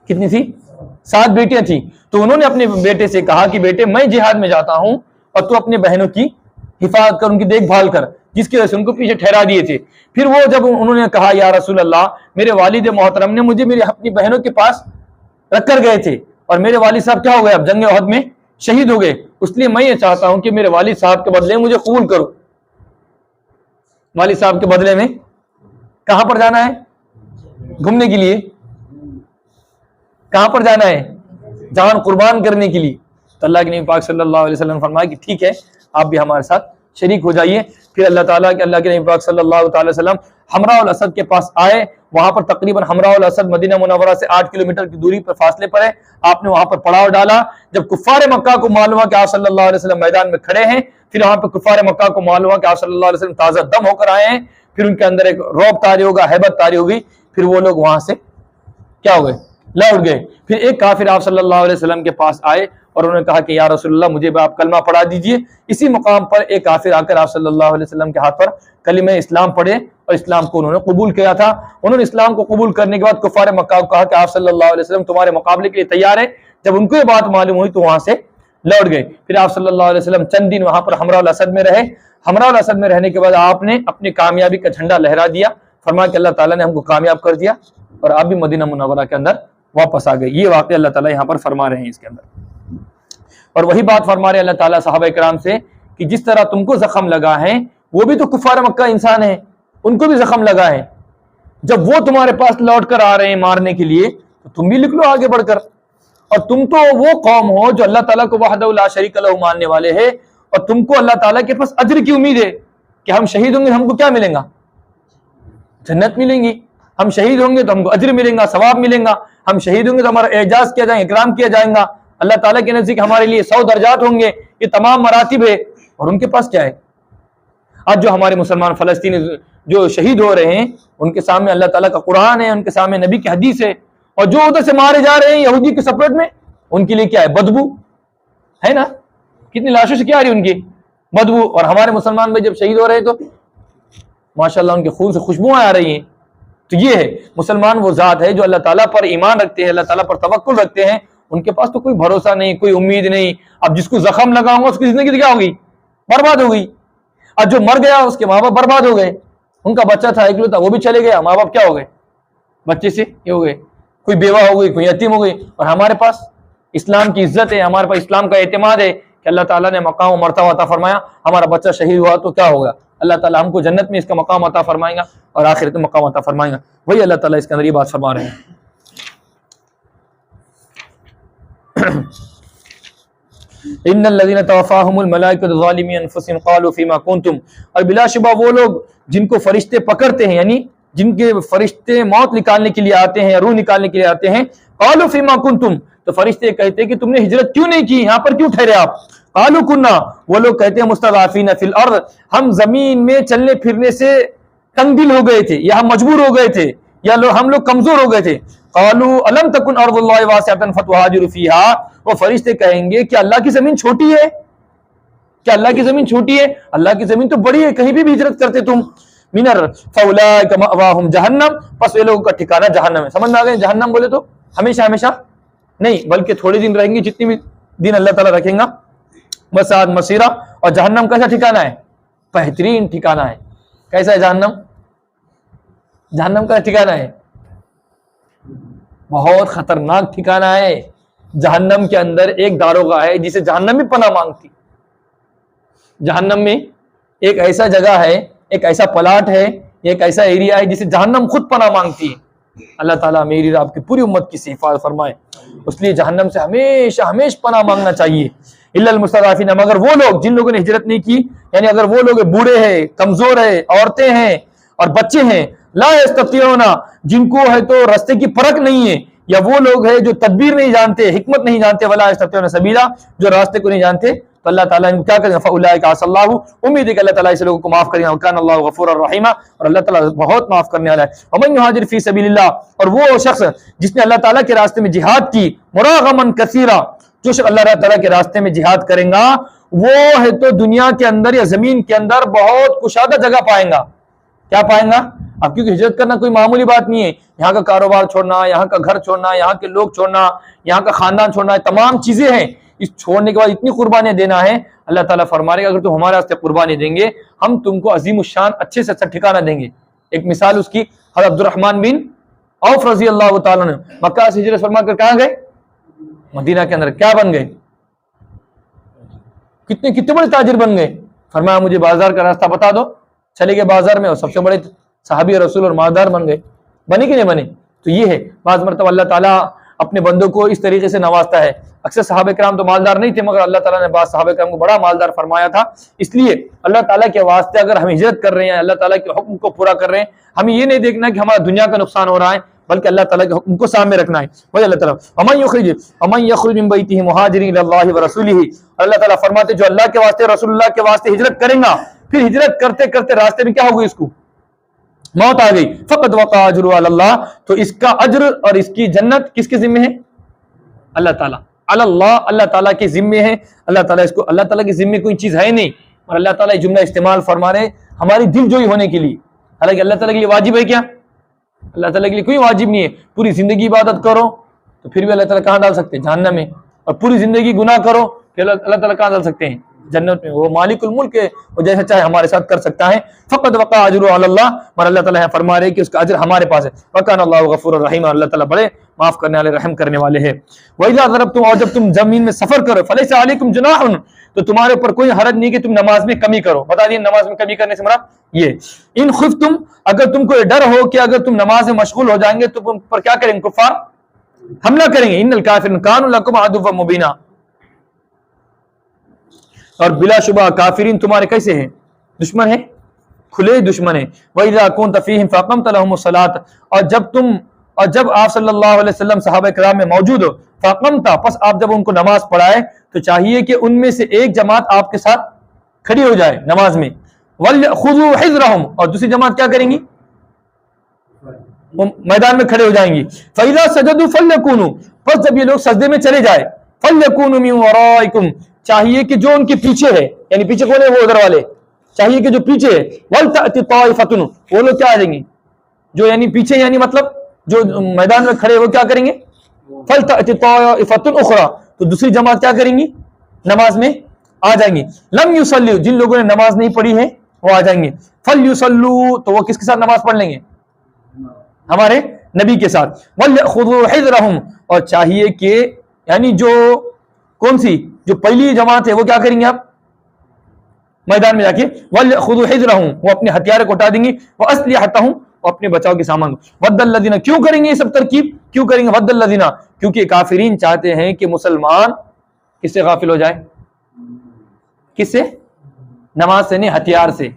کتنی تھی؟ 7 بیٹیاں تھیں. تو انہوں نے اپنے بیٹے سے کہا کہ بیٹے میں جہاد میں جاتا ہوں اور تو اپنے بہنوں کی حفاظت کر, ان کی دیکھ بھال کر, جس کی وجہ سے ان کو پیچھے ٹھہرا دیے تھے. پھر وہ جب انہوں نے کہا یا رسول اللہ, میرے والد محترم نے مجھے میری اپنی بہنوں کے پاس رکھ کر گئے تھے اور میرے والد صاحب کیا ہو گئے, اب جنگ احد میں شہید ہو گئے, اس لیے میں یہ چاہتا ہوں کہ میرے والد صاحب کے بدلے مجھے قبول کرو. والد صاحب کے بدلے میں کہاں پر جانا ہے؟ گھومنے کے لیے. کہاں پر جانا ہے؟ جان قربان کرنے کے لیے. تو اللہ کے نبی پاک صلی اللہ علیہ وسلم نے فرمایا کہ ٹھیک ہے, آپ بھی ہمارے ساتھ شریک ہو جائیے. پھر اللہ کے نبی پاک صلی اللہ تعالی وسلم حمراء الاسد کے پاس آئے. وہاں پر تقریباً حمراء الاسد مدینہ منورہ سے 8 کلومیٹر کی دوری پر فاصلے پر ہے. آپ نے وہاں پر پڑاؤ ڈالا. جب کفار مکہ کو معلوم ہوا کہ آپ صلی اللہ علیہ وسلم میدان میں کھڑے ہیں, پھر وہاں پر کفار مکہ کو معلوم ہوا کہ آپ صلی اللہ علیہ وسلم تازہ دم ہو کر آئے ہیں, پھر ان کے اندر ایک رعب طاری ہوگا, ہیبت طاری ہوگی. پھر وہ لوگ وہاں سے کیا ہو گئے, لوٹ گئے. پھر ایک کافر آپ صلی اللہ علیہ وسلم کے پاس آئے اور انہوں نے کہا کہ یا رسول اللہ مجھے آپ کلمہ پڑھا دیجئے. اسی مقام پر ایک کافر آ کر آپ صلی اللہ علیہ وسلم کے ہاتھ پر کلمہ اسلام پڑھے اور اسلام کو انہوں نے قبول کیا تھا. انہوں نے اسلام کو قبول کرنے کے بعد کفار مکہ کو کہا کہ آپ صلی اللہ علیہ وسلم تمہارے مقابلے کے لیے تیار ہے. جب ان کو یہ بات معلوم ہوئی تو وہاں سے لوٹ گئے. پھر آپ صلی اللہ علیہ وسلم چند دن وہاں پر حمراء الاسد میں رہے. حمراء الاسد میں رہنے کے بعد آپ نے اپنی کامیابی کا جھنڈا لہرا دیا, فرمایا کہ اللہ تعالیٰ نے ہم کو کامیاب کر دیا اور آپ بھی مدینہ منورہ کے اندر واپس آ گئے. یہ واقعہ اللہ تعالیٰ یہاں پر فرما رہے ہیں اس کے اندر. اور وہی بات فرما رہے اللہ تعالیٰ صحابہ کرام سے کہ جس طرح تم کو زخم لگا ہے وہ بھی تو کفار مکہ انسان ہیں, ان کو بھی زخم لگا ہے. جب وہ تمہارے پاس لوٹ کر آ رہے ہیں مارنے کے لیے تو تم بھی لکھ لو آگے بڑھ کر. اور تم تو وہ قوم ہو جو اللہ تعالیٰ کو وحدہ لا شریک لہ ماننے والے ہیں, اور تم کو اللہ تعالیٰ کے پاس اجر کی امید ہے کہ ہم شہید ہوں گے, ہم کو کیا ملیں گا؟ جنت ملیں گی. ہم شہید ہوں گے تو ہم کو اجر ملیں گا, ثواب ملیں گا. ہم شہید ہوں گے تو ہمارا اعزاز کیا جائے گا, اکرام کیا جائے گا. اللہ تعالیٰ کے نزدیک ہمارے لیے 100 درجات ہوں گے. یہ تمام مراتب ہے. اور ان کے پاس کیا ہے؟ آج جو ہمارے مسلمان فلسطینی جو شہید ہو رہے ہیں ان کے سامنے اللہ تعالیٰ کا قرآن ہے, ان کے سامنے نبی کی حدیث ہے. اور جو ادھر سے مارے جا رہے ہیں یہودی کے سپریٹ میں, ان کے لیے کیا ہے؟ بدبو ہے نا. کتنی لاشوں سے کیا آ رہی ان کی بدبو. اور ہمارے مسلمان بھائی جب شہید ہو رہے ہیں تو ماشاءاللہ ان کے خون سے خوشبوئیں آ رہی ہیں. تو یہ ہے مسلمان وہ ذات ہے جو اللہ تعالیٰ پر ایمان رکھتے ہیں, اللہ تعالیٰ پر توکل رکھتے ہیں. ان کے پاس تو کوئی بھروسہ نہیں, کوئی امید نہیں. اب جس کو زخم لگا ہوگا اس کی زندگی کیا ہوگی؟ برباد ہو گئی. اور جو مر گیا اس کے ماں باپ برباد ہو گئے. ان کا بچہ تھا اکلوتا, وہ بھی چلے گیا. ماں باپ کیا ہو گئے؟ بچے سے یہ ہو گئے, کوئی بیوہ ہو گئی, کوئی یتیم ہو گئی. اور ہمارے پاس اسلام کی عزت ہے, ہمارے پاس اسلام کا اعتماد ہے کہ اللہ تعالیٰ نے مقام و مرتبہ عطا فرمایا. ہمارا بچہ شہید ہوا تو کیا ہوگا؟ اللہ تعالیٰ ہم کو جنت میں اس کا مقام عطا فرمائے گا اور آخرت میں مقام عطا فرمائے گا. وہی اللہ تعالیٰ اس کے اندر یہ بات فرما رہے ہیں. ان الذين توفاهم الملائکۃ ظالمی انفسهم قالوا فيما كنتم, اور بلا شبہ وہ لوگ جن کو فرشتے پکڑتے ہیں, یعنی جن کے فرشتے موت نکالنے کے لیے آتے ہیں, روح نکالنے کے لیے آتے ہیں, قالوا فيما كنتم, تو فرشتے کہتے ہیں کہ تم نے ہجرت کیوں نہیں کی, یہاں پر کیوں ٹھہرے آپ؟ قالوا كنا, وہ لوگ کہتے ہیں مستضعفین فی الارض, ہم زمین میں چلنے پھرنے سے تنگ دل ہو گئے تھے, یا ہم مجبور ہو گئے تھے, یا ہم لوگ کمزور ہو گئے تھے. قالوا الم تکن ارض اللہ واسعۃ فتہاجروا فیہا, وہ فرشتے کہیں گے کہ اللہ کی زمین چھوٹی ہے کیا؟ اللہ کی زمین چھوٹی ہے؟ اللہ کی زمین تو بڑی ہے, کہیں بھی ہجرت کرتے تم. منر فاولئک مأواہم جہنم, پس یہ لوگوں کا ٹھکانہ جہنم ہے. سمجھ میں آ گئے؟ جہنم بولے تو ہمیشہ ہمیشہ نہیں بلکہ تھوڑے دن رہیں گے, جتنی بھی دن اللہ تعالیٰ رکھیں گا. وساءت مصیرا, اور جہنم کیسا ٹھکانہ ہے؟ بہترین ٹھکانہ ہے. کیسا ہے جہنم؟ جہنم کا ٹھکانہ ہے بہت خطرناک ٹھکانہ ہے. جہنم کے اندر ایک داروغہ ہے جسے جہنم میں پناہ مانگتی. جہنم میں ایک ایسا جگہ ہے, ایک ایسا پلاٹ ہے, ایک ایسا ایریا ہے جسے جہنم خود پناہ مانگتی ہے. اللہ تعالیٰ میری آپ کی پوری امت کی حفاظت فرمائے. اس لیے جہنم سے ہمیشہ ہمیشہ پناہ مانگنا چاہیے. الا المستضعفین, مگر وہ لوگ جن لوگوں نے ہجرت نہیں کی, یعنی اگر وہ لوگ بوڑھے ہیں, کمزور ہیں, عورتیں ہیں اور بچے ہیں, لا یستطیعون, جن کو ہے تو راستے کی پرکھ نہیں ہے, یا وہ لوگ ہیں جو تدبیر نہیں جانتے, حکمت نہیں جانتے, ولا یستطیعون سبیلا, جو راستے کو نہیں جانتے, تو اللہ تعالیٰ ان کو کیا کریں؟ فاولئک عسى اللہ, امید ہے کہ اللہ تعالیٰ اس لوگوں کو معاف کرے گا. وکان اللہ غفورا رحیما, اور اللہ تعالیٰ بہت معاف کرنے والا ہے. ومن یہاجر فی سبیل اللہ, اور وہ شخص جس نے اللہ تعالیٰ کے راستے میں جہاد کی, مراغما کثیرا, جو شخص اللہ تعالیٰ کے راستے میں جہاد کریں گا وہ ہے تو دنیا کے اندر یا زمین کے اندر بہت کشادہ جگہ پائیں گا. کیا پائیں گا؟ اب کیونکہ ہجرت کرنا کوئی معمولی بات نہیں ہے. یہاں کا کاروبار چھوڑنا, یہاں کا گھر چھوڑنا, یہاں کے لوگ چھوڑنا, یہاں کا خاندان چھوڑنا, تمام چیزیں ہیں. اس چھوڑنے کے بعد اتنی قربانیاں دینا ہے. اللہ تعالیٰ فرما رہے گا اگر تم ہمارے راستے قربانی دیں گے ہم تم کو عظیم الشان اچھے سے اچھا ٹھکانہ دیں گے. ایک مثال اس کی حضرت عبد الرحمن بن عوف رضی اللہ تعالیٰ نے مکہ سے ہجرت فرما کر کہاں گئے؟ مدینہ کے اندر. کیا بن گئے؟ کتنے بڑے تاجر بن گئے. فرمایا مجھے بازار کا راستہ بتا دو, چلے گئے بازار میں اور سب سے بڑے صحابی رسول اور مالدار بن گئے. بنے کہ نہیں بنے؟ تو یہ ہے بعض مرتبہ اللہ تعالیٰ اپنے بندوں کو اس طریقے سے نوازتا ہے. اکثر صحابہ کرام تو مالدار نہیں تھے, مگر اللہ تعالیٰ نے بعض صحابہ کرام کو بڑا مالدار فرمایا تھا. اس لیے اللہ تعالیٰ کے واسطے اگر ہم ہجرت کر رہے ہیں, اللہ تعالیٰ کے حکم کو پورا کر رہے ہیں, ہمیں یہ نہیں دیکھنا کہ ہمارا دنیا کا نقصان ہو رہا ہے, بلکہ اللہ تعالیٰ کے حکم کو سامنے رکھنا ہے. وہی اللہ تعالیٰ ومن یخرج من بیتہ مہاجرا الی اللہ ورسولہ, اللہ تعالیٰ فرماتے جو اللہ کے واسطے رسول اللہ کے واسطے ہجرت کریں گا, پھر ہجرت کرتے کرتے راستے میں کیا ہوگی, اس کو موت آ گئی، فقد وقع اجر اللہ، تو اس کا اجر اور اس کی جنت کس کے ذمے ہے؟ اللہ تعالیٰ، اللہ اللہ تعالیٰ کے ذمے ہے. اللہ تعالیٰ اس کو، اللہ تعالیٰ کے ذمے کوئی چیز ہے نہیں، اور اللہ تعالیٰ یہ جملہ استعمال فرما رہے ہماری دل جوئی ہونے کے لیے. حالانکہ اللہ تعالیٰ کے لیے واجب ہے کیا؟ اللہ تعالیٰ کے لیے کوئی واجب نہیں ہے. پوری زندگی عبادت کرو تو پھر بھی اللہ تعالیٰ کہاں ڈال سکتے ہیں؟ جہنم میں. اور پوری زندگی گناہ کرو پھر اللہ تعالیٰ کہاں ڈال سکتے ہیں؟ جنت میں. وہ مالک الملک ہے، وہ جیسا چاہے ہمارے ساتھ کر سکتا ہے. فقد وقع اجر علی اللہ، اور اللہ تعالیٰ فرما رہے کہ اس کا اجر ہمارے پاس ہے. وکان اللہ غفور الرحیم، اور اللہ تعالیٰ بڑے معاف کرنے والے، رحم کرنے والے ہیں. وَإِذَا ضَرَبْتُمْ، اور جب تم زمین میں سفر کرو، فَلَيْسَ عَلَيْكُمْ جُنَاحٌ، تو تمہارے اوپر کوئی حرج نہیں کہ تم نماز میں کمی کرو. بتا دیے نماز میں کمی کرنے سے مراد یہ، ان خفتم، اگر تم کو یہ ڈر ہو کہ اگر تم نماز میں مشغول ہو جائیں گے تو تم پر کیا کریں گے؟ کفار حملہ کریں گے. ان الکافرین کانوا لکم عدوا مبینا، اور بلا شبہ کافرین تمہارے کیسے ہیں؟ دشمن ہیں، کھلے دشمن ہیں. وَإِذَا كُنْتَ فِيهِمْ فَأَقَمْتَ لَهُمُ الصَّلَاةَ، اور جب آپ صلی اللہ علیہ وسلم صحابہ کرام میں موجود ہو، فَأَقَمْتَ، پس آپ جب ان کو نماز پڑھائے تو چاہیے کہ ان میں سے ایک جماعت آپ کے ساتھ کھڑی ہو جائے نماز میں. وَلْيَأْخُذُوا حِذْرَهُمْ، اور دوسری جماعت کیا کریں گی؟ وہ میدان میں کھڑے ہو جائیں گی. فَإِذَا سَجَدُوا فَلْيَكُونُوا، پس جب یہ لوگ سجدے میں چلے جائے، فَلْيَكُونُوا مِنْ وَرَائِكُمْ، چاہیے کہ جو ان کے پیچھے ہے، یعنی پیچھے کون ہے؟ وہ ادھر والے، چاہیے کہ جو پیچھے ہے، وَلْتَأْتِ طَائِفَةٌ، وہ لوگ کیا آ جائیں گے؟ جو یعنی پیچھے، یعنی مطلب جو میدان میں کھڑے وہ کیا کریں گے؟ فَلْتَأْتِ طَائِفَةٌ أُخْرَى، تو دوسری جماعت کیا کریں گی؟ نماز میں آ جائیں گی. لَمْ يُصَلُّوا، جن لوگوں نے نماز نہیں پڑھی ہے وہ آ جائیں گے. فَلْيُصَلُّوا، تو وہ کس کے ساتھ نماز پڑھ لیں گے؟ ہمارے نبی کے ساتھ. وَلْيَأْخُذُوا حِذْرَهُمْ، اور چاہیے کہ یعنی جو کون سی جو پہلی جماعت ہے وہ کیا کریں گے؟ آپ میدان میں جا کے وَلْيَأْخُذُوا حِذْرَهُمْ، وہ اپنے ہتھیار کو اٹھا دیں گے. وَأَسْلِحَتَهُمْ، اور اپنے بچاؤ کے سامان. وَدَّ الَّذِينَ، کیوں کریں گے یہ سب ترکیب؟ کیوں کریں گے وَدَّ الَّذِينَ؟ کیونکہ کافرین چاہتے ہیں کہ مسلمان کس سے غافل ہو جائے؟ کس سے؟ نماز سے نہیں، ہتھیار سے.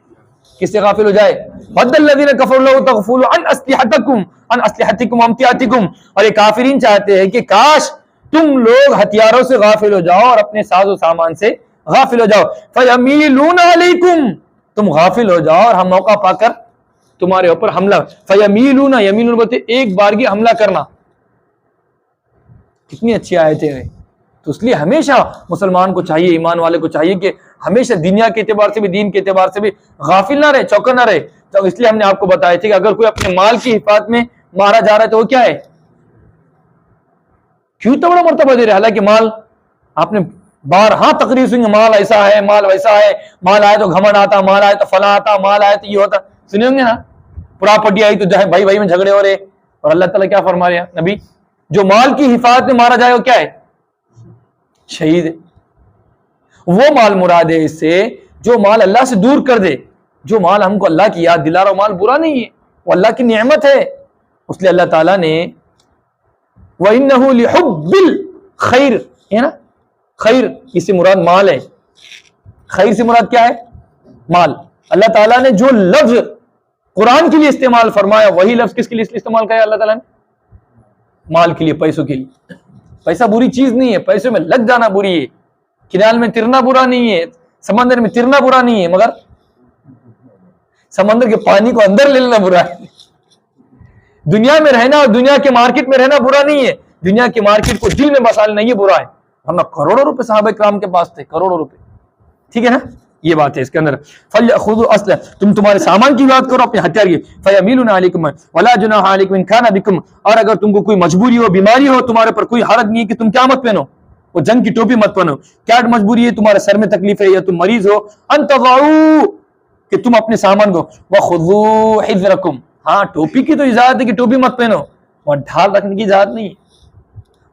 کس سے غافل ہو جائے؟ وَدَّ الَّذِينَ كَفَرُوا لَوْ تَغْفُلُوا عَنْ أَسْلِحَتِكُمْ وَأَمْتِعَتِكُمْ، اور یہ کافرین چاہتے ہیں کہ کاش تم لوگ ہتھیاروں سے غافل ہو جاؤ اور اپنے ساز و سامان سے غافل ہو جاؤ. فَيَمِيلُونَ عَلَيْكُمْ، تم غافل ہو جاؤ اور ہم موقع پا کر تمہارے اوپر حملہ. فَيَمِيلُونَ، یمین بولتے ایک بارگی حملہ کرنا. کتنی اچھی آیتیں ہیں. تو اس لیے ہمیشہ مسلمان کو چاہیے، ایمان والے کو چاہیے کہ ہمیشہ دنیا کے اعتبار سے بھی، دین کے اعتبار سے بھی غافل نہ رہے، چوکا نہ رہے. تو اس لیے ہم نے آپ کو بتایا تھا کہ اگر کوئی اپنے مال کی حفاظت میں مارا جا رہا ہے تو وہ کیا ہے؟ کیوں تو بڑا مرتبہ دے رہے؟ حالانکہ مال آپ نے بارہا تقریر سنی، مال ایسا ہے، مال ویسا ہے، مال آئے تو گھمنڈ آتا، مال آئے تو فلاں آتا، مال آئے تو یہ ہوتا. سنے ہوں گے نا، پراپرٹی آئی تو جو بھائی بھائی میں جھگڑے ہو رہے. اور اللہ تعالیٰ کیا فرما رہے ہیں نبی؟ جو مال کی حفاظت میں مارا جائے وہ کیا ہے؟ شہید ہے. وہ مال مراد ہے اس سے جو مال اللہ سے دور کر دے. جو مال ہم کو اللہ کی یاد دلا رہا، مال برا نہیں ہے، وہ اللہ کی نعمت ہے. اس لیے اللہ تعالیٰ نے وَإِنَّهُ لِحُبِّ الْخَيْرِ، ہے نا، خیر اس سے مراد مال ہے. خیر سے مراد کیا ہے؟ مال. اللہ تعالیٰ نے جو لفظ قرآن کے لیے استعمال فرمایا وہی لفظ کس کے لیے استعمال کیا اللہ تعالیٰ نے؟ مال کے لیے، پیسوں کے لیے. پیسہ بری چیز نہیں ہے، پیسوں میں لگ جانا بری ہے. کنال میں ترنا برا نہیں ہے، سمندر میں ترنا برا نہیں ہے، مگر سمندر کے پانی کو اندر لے لینا برا ہے. دنیا میں رہنا اور دنیا کے مارکیٹ میں رہنا برا نہیں ہے، دنیا کی مارکیٹ کو دل میں بسا لینا یہ برا ہے. ورنہ کروڑوں روپے صحابہ کرام کے پاس تھے، کروڑوں روپے. ٹھیک ہے نا، یہ بات ہے اس کے اندر. فَلْيَأْخُذُوا أَسْلِحَتَهُمْ، تم تمہارے سامان کی بات کرو، اپنے ہتھیار کی. فَيَمِيلُونَ عَلَيْكُمْ وَلَا جُنَاحَ عَلَيْكُمْ إِنْ كَانَ بِكُمْ، اور اگر تم کو کوئی مجبوری ہو، بیماری ہو، تمہارے پر کوئی حرج نہیں ہے کہ تم کیا مت پہنو؟ وہ جنگ کی ٹوپی مت پہنو. کیا مجبوری ہے؟ تمہارے سر میں تکلیف ہے یا تم مریض ہو. أَن تَضَعُوا، کہ تم اپنے سامان کو. وَخُذُوا حِذْرَكُمْ، ہاں ٹوپی کی تو اجازت ہے کہ ٹوپی مت پہنو، اور ڈھال رکھنے کی اجازت نہیں.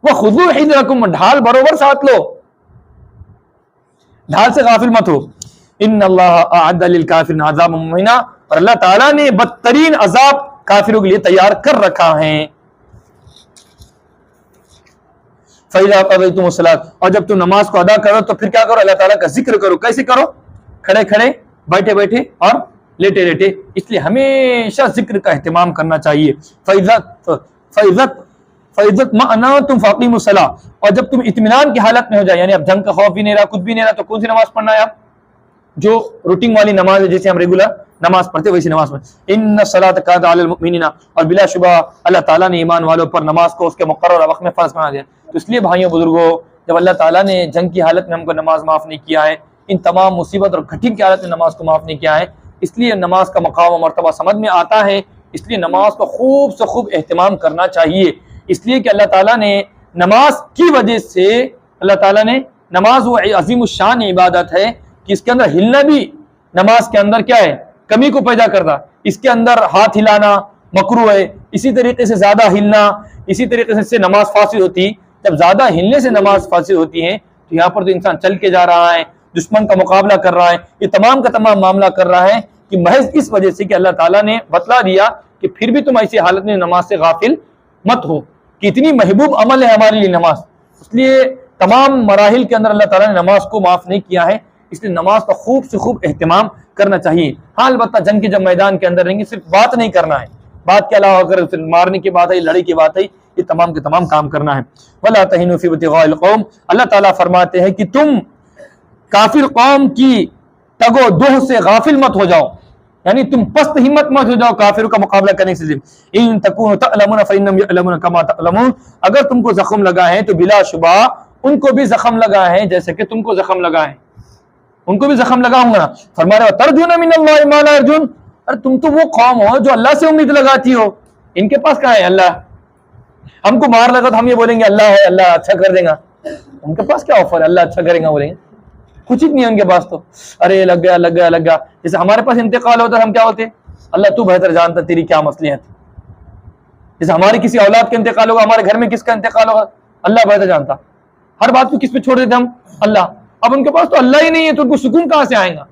وَخُذُوا حِذْرَكُمْ، ڈھال بروبر ساتھ لو، ڈھال سے غافل مت ہو. ان اللہ اعد للکافرین عذابا مہینا، اور اللہ تعالیٰ نے بدترین عذاب کافروں کے لیے تیار کر رکھا ہے. فَإِذَا قَضَيْتُمُ الصَّلَاةَ، اور جب تم نماز کو ادا کرو تو پھر کیا کرو؟ اللہ تعالیٰ کا ذکر کرو. کیسے کرو؟ کھڑے کھڑے، بیٹھے بیٹھے اور لیٹے لیٹے. اس لیے ہمیشہ ذکر کا اہتمام کرنا چاہیے. فَإِذَا اطْمَأْنَنْتُمْ فَأَقِیمُوا الصَّلَاةَ، اور جب تم اطمینان کی حالت میں ہو جائے، یعنی اب جنگ کا خوف بھی نہیں رہا، کچھ بھی نہیں رہا، تو کون سی نماز پڑھنا ہے؟ آپ جو روٹین والی نماز ہے جیسے ہم ریگولر نماز پڑھتے ویسی نماز پڑھتے. ان الصلاۃ کانت علی المؤمنین، اور بلا شبہ اللہ تعالیٰ نے ایمان والوں پر نماز کو اس کے مقررہ وقت میں فرض بنا دیا. تو اس لیے بھائیوں بزرگوں، جب اللہ تعالیٰ نے جنگ کی حالت میں ہم کو نماز معاف نہیں کیا ہے، ان تمام مصیبت اور کٹھن کی حالت میں نماز کو معاف نہیں کیا ہے، اس لیے نماز کا مقام و مرتبہ سمجھ میں آتا ہے. اس لیے نماز کو خوب سے خوب اہتمام کرنا چاہیے، اس لیے کہ اللہ تعالیٰ نے نماز کی وجہ سے، اللہ تعالیٰ نے نماز وہ عظیم الشان عبادت ہے کہ اس کے اندر ہلنا بھی نماز کے اندر کیا ہے، کمی کو پیدا کرتا. اس کے اندر ہاتھ ہلانا مکروہ ہے، اسی طریقے سے زیادہ ہلنا، اسی طریقے سے نماز فاسد ہوتی. جب زیادہ ہلنے سے نماز فاسد ہوتی ہے تو یہاں پر تو انسان چل کے جا رہا ہے، دشمن کا مقابلہ کر رہا ہے، یہ تمام کا تمام معاملہ کر رہا ہے کہ محض اس وجہ سے کہ اللہ تعالیٰ نے بتلا دیا کہ پھر بھی تم ایسی حالت میں نماز سے غافل مت ہو، کہ اتنی محبوب عمل ہے ہمارے لیے نماز. اس لیے تمام مراحل کے اندر اللہ تعالیٰ نے نماز کو معاف نہیں کیا ہے، اس لیے نماز کا خوب سے خوب اہتمام کرنا چاہیے. ہاں البتہ جنگ کے جب میدان کے اندر رہیں گے صرف بات نہیں کرنا ہے، بات کے علاوہ اگر صرف مارنے کی بات ہے، لڑائی کی بات ہے، یہ تمام کے تمام کام کرنا ہے. وَلَا تَهِنُوا فِي ابْتِغَاءِ الْقَوْمِ، اللہ تعالیٰ فرماتے ہیں کہ تم کافر قوم کی تگ و دو سے غافل مت ہو جاؤ، یعنی تم پست ہمت مت ہو جاؤ کافروں کا مقابلہ کرنے سے. ان تکونوا تعلمون فإنهم يعلمون كما تعلمون، اگر تم کو زخم لگا ہے تو بلا شبہ ان کو بھی زخم لگا ہے جیسے کہ تم کو زخم لگا ہے، ان کو بھی زخم لگا ہوں گا. فرما رہے ترجون من اللہ ما لا يرجون، ارے تم تو وہ قوم ہو جو اللہ سے امید لگاتی ہو، ان کے پاس کہاں ہے اللہ؟ ہم کو مار لگا تو ہم یہ بولیں گے اللہ ہے، اللہ اچھا کر دے گا. ان کے پاس کیا آفر ہے اللہ اچھا کرے گا بولیں گے؟ کچھ ہی نہیں ہے ان کے پاس. تو ارے لگ گیا لگ گیا لگ گیا. جیسے ہمارے پاس انتقال ہوتا ہے ہم کیا ہوتے ہیں؟ اللہ تو بہتر جانتا تیری کیا مصلحت. جیسے ہماری کسی اولاد کا انتقال ہوگا، ہمارے گھر میں کس کا انتقال ہوگا، اللہ بہتر جانتا. ہر بات کو کس پہ چھوڑ دیتے ہم؟ اللہ. اب ان کے پاس تو اللہ ہی نہیں ہے تو ان کو سکون کہاں سے آئے گا؟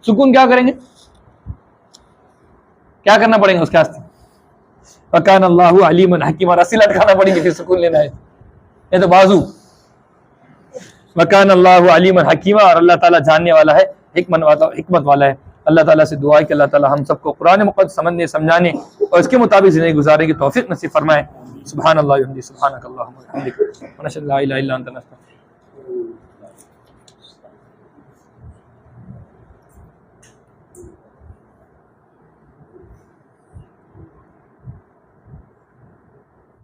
سکون کیا کریں گے؟ کیا کرنا پڑے گا اس کے واسطے؟ وَكَانَ اللَّهُ عَلِيمًا حَكِيمًا، رسی لٹکانا پڑیں گے پھر سکون لینا ہے. یہ تو بازو. وَكَانَ اللَّهُ عَلِيمًا حَكِيمًا، اور اللہ تعالیٰ جاننے والا ہے، حکمت والا ہے. اللہ تعالیٰ سے دعا ہے کہ اللہ تعالیٰ ہم سب کو قرآن مقدس سمجھنے سمجھانے اور اس کے مطابق زندگی گزارنے کی توفیق نصیب فرمائے. سبحان اللہ وبحمدہ، سبحانک اللہم وبحمدک، ونشہد ان لا الہ الا انت نستغفرک.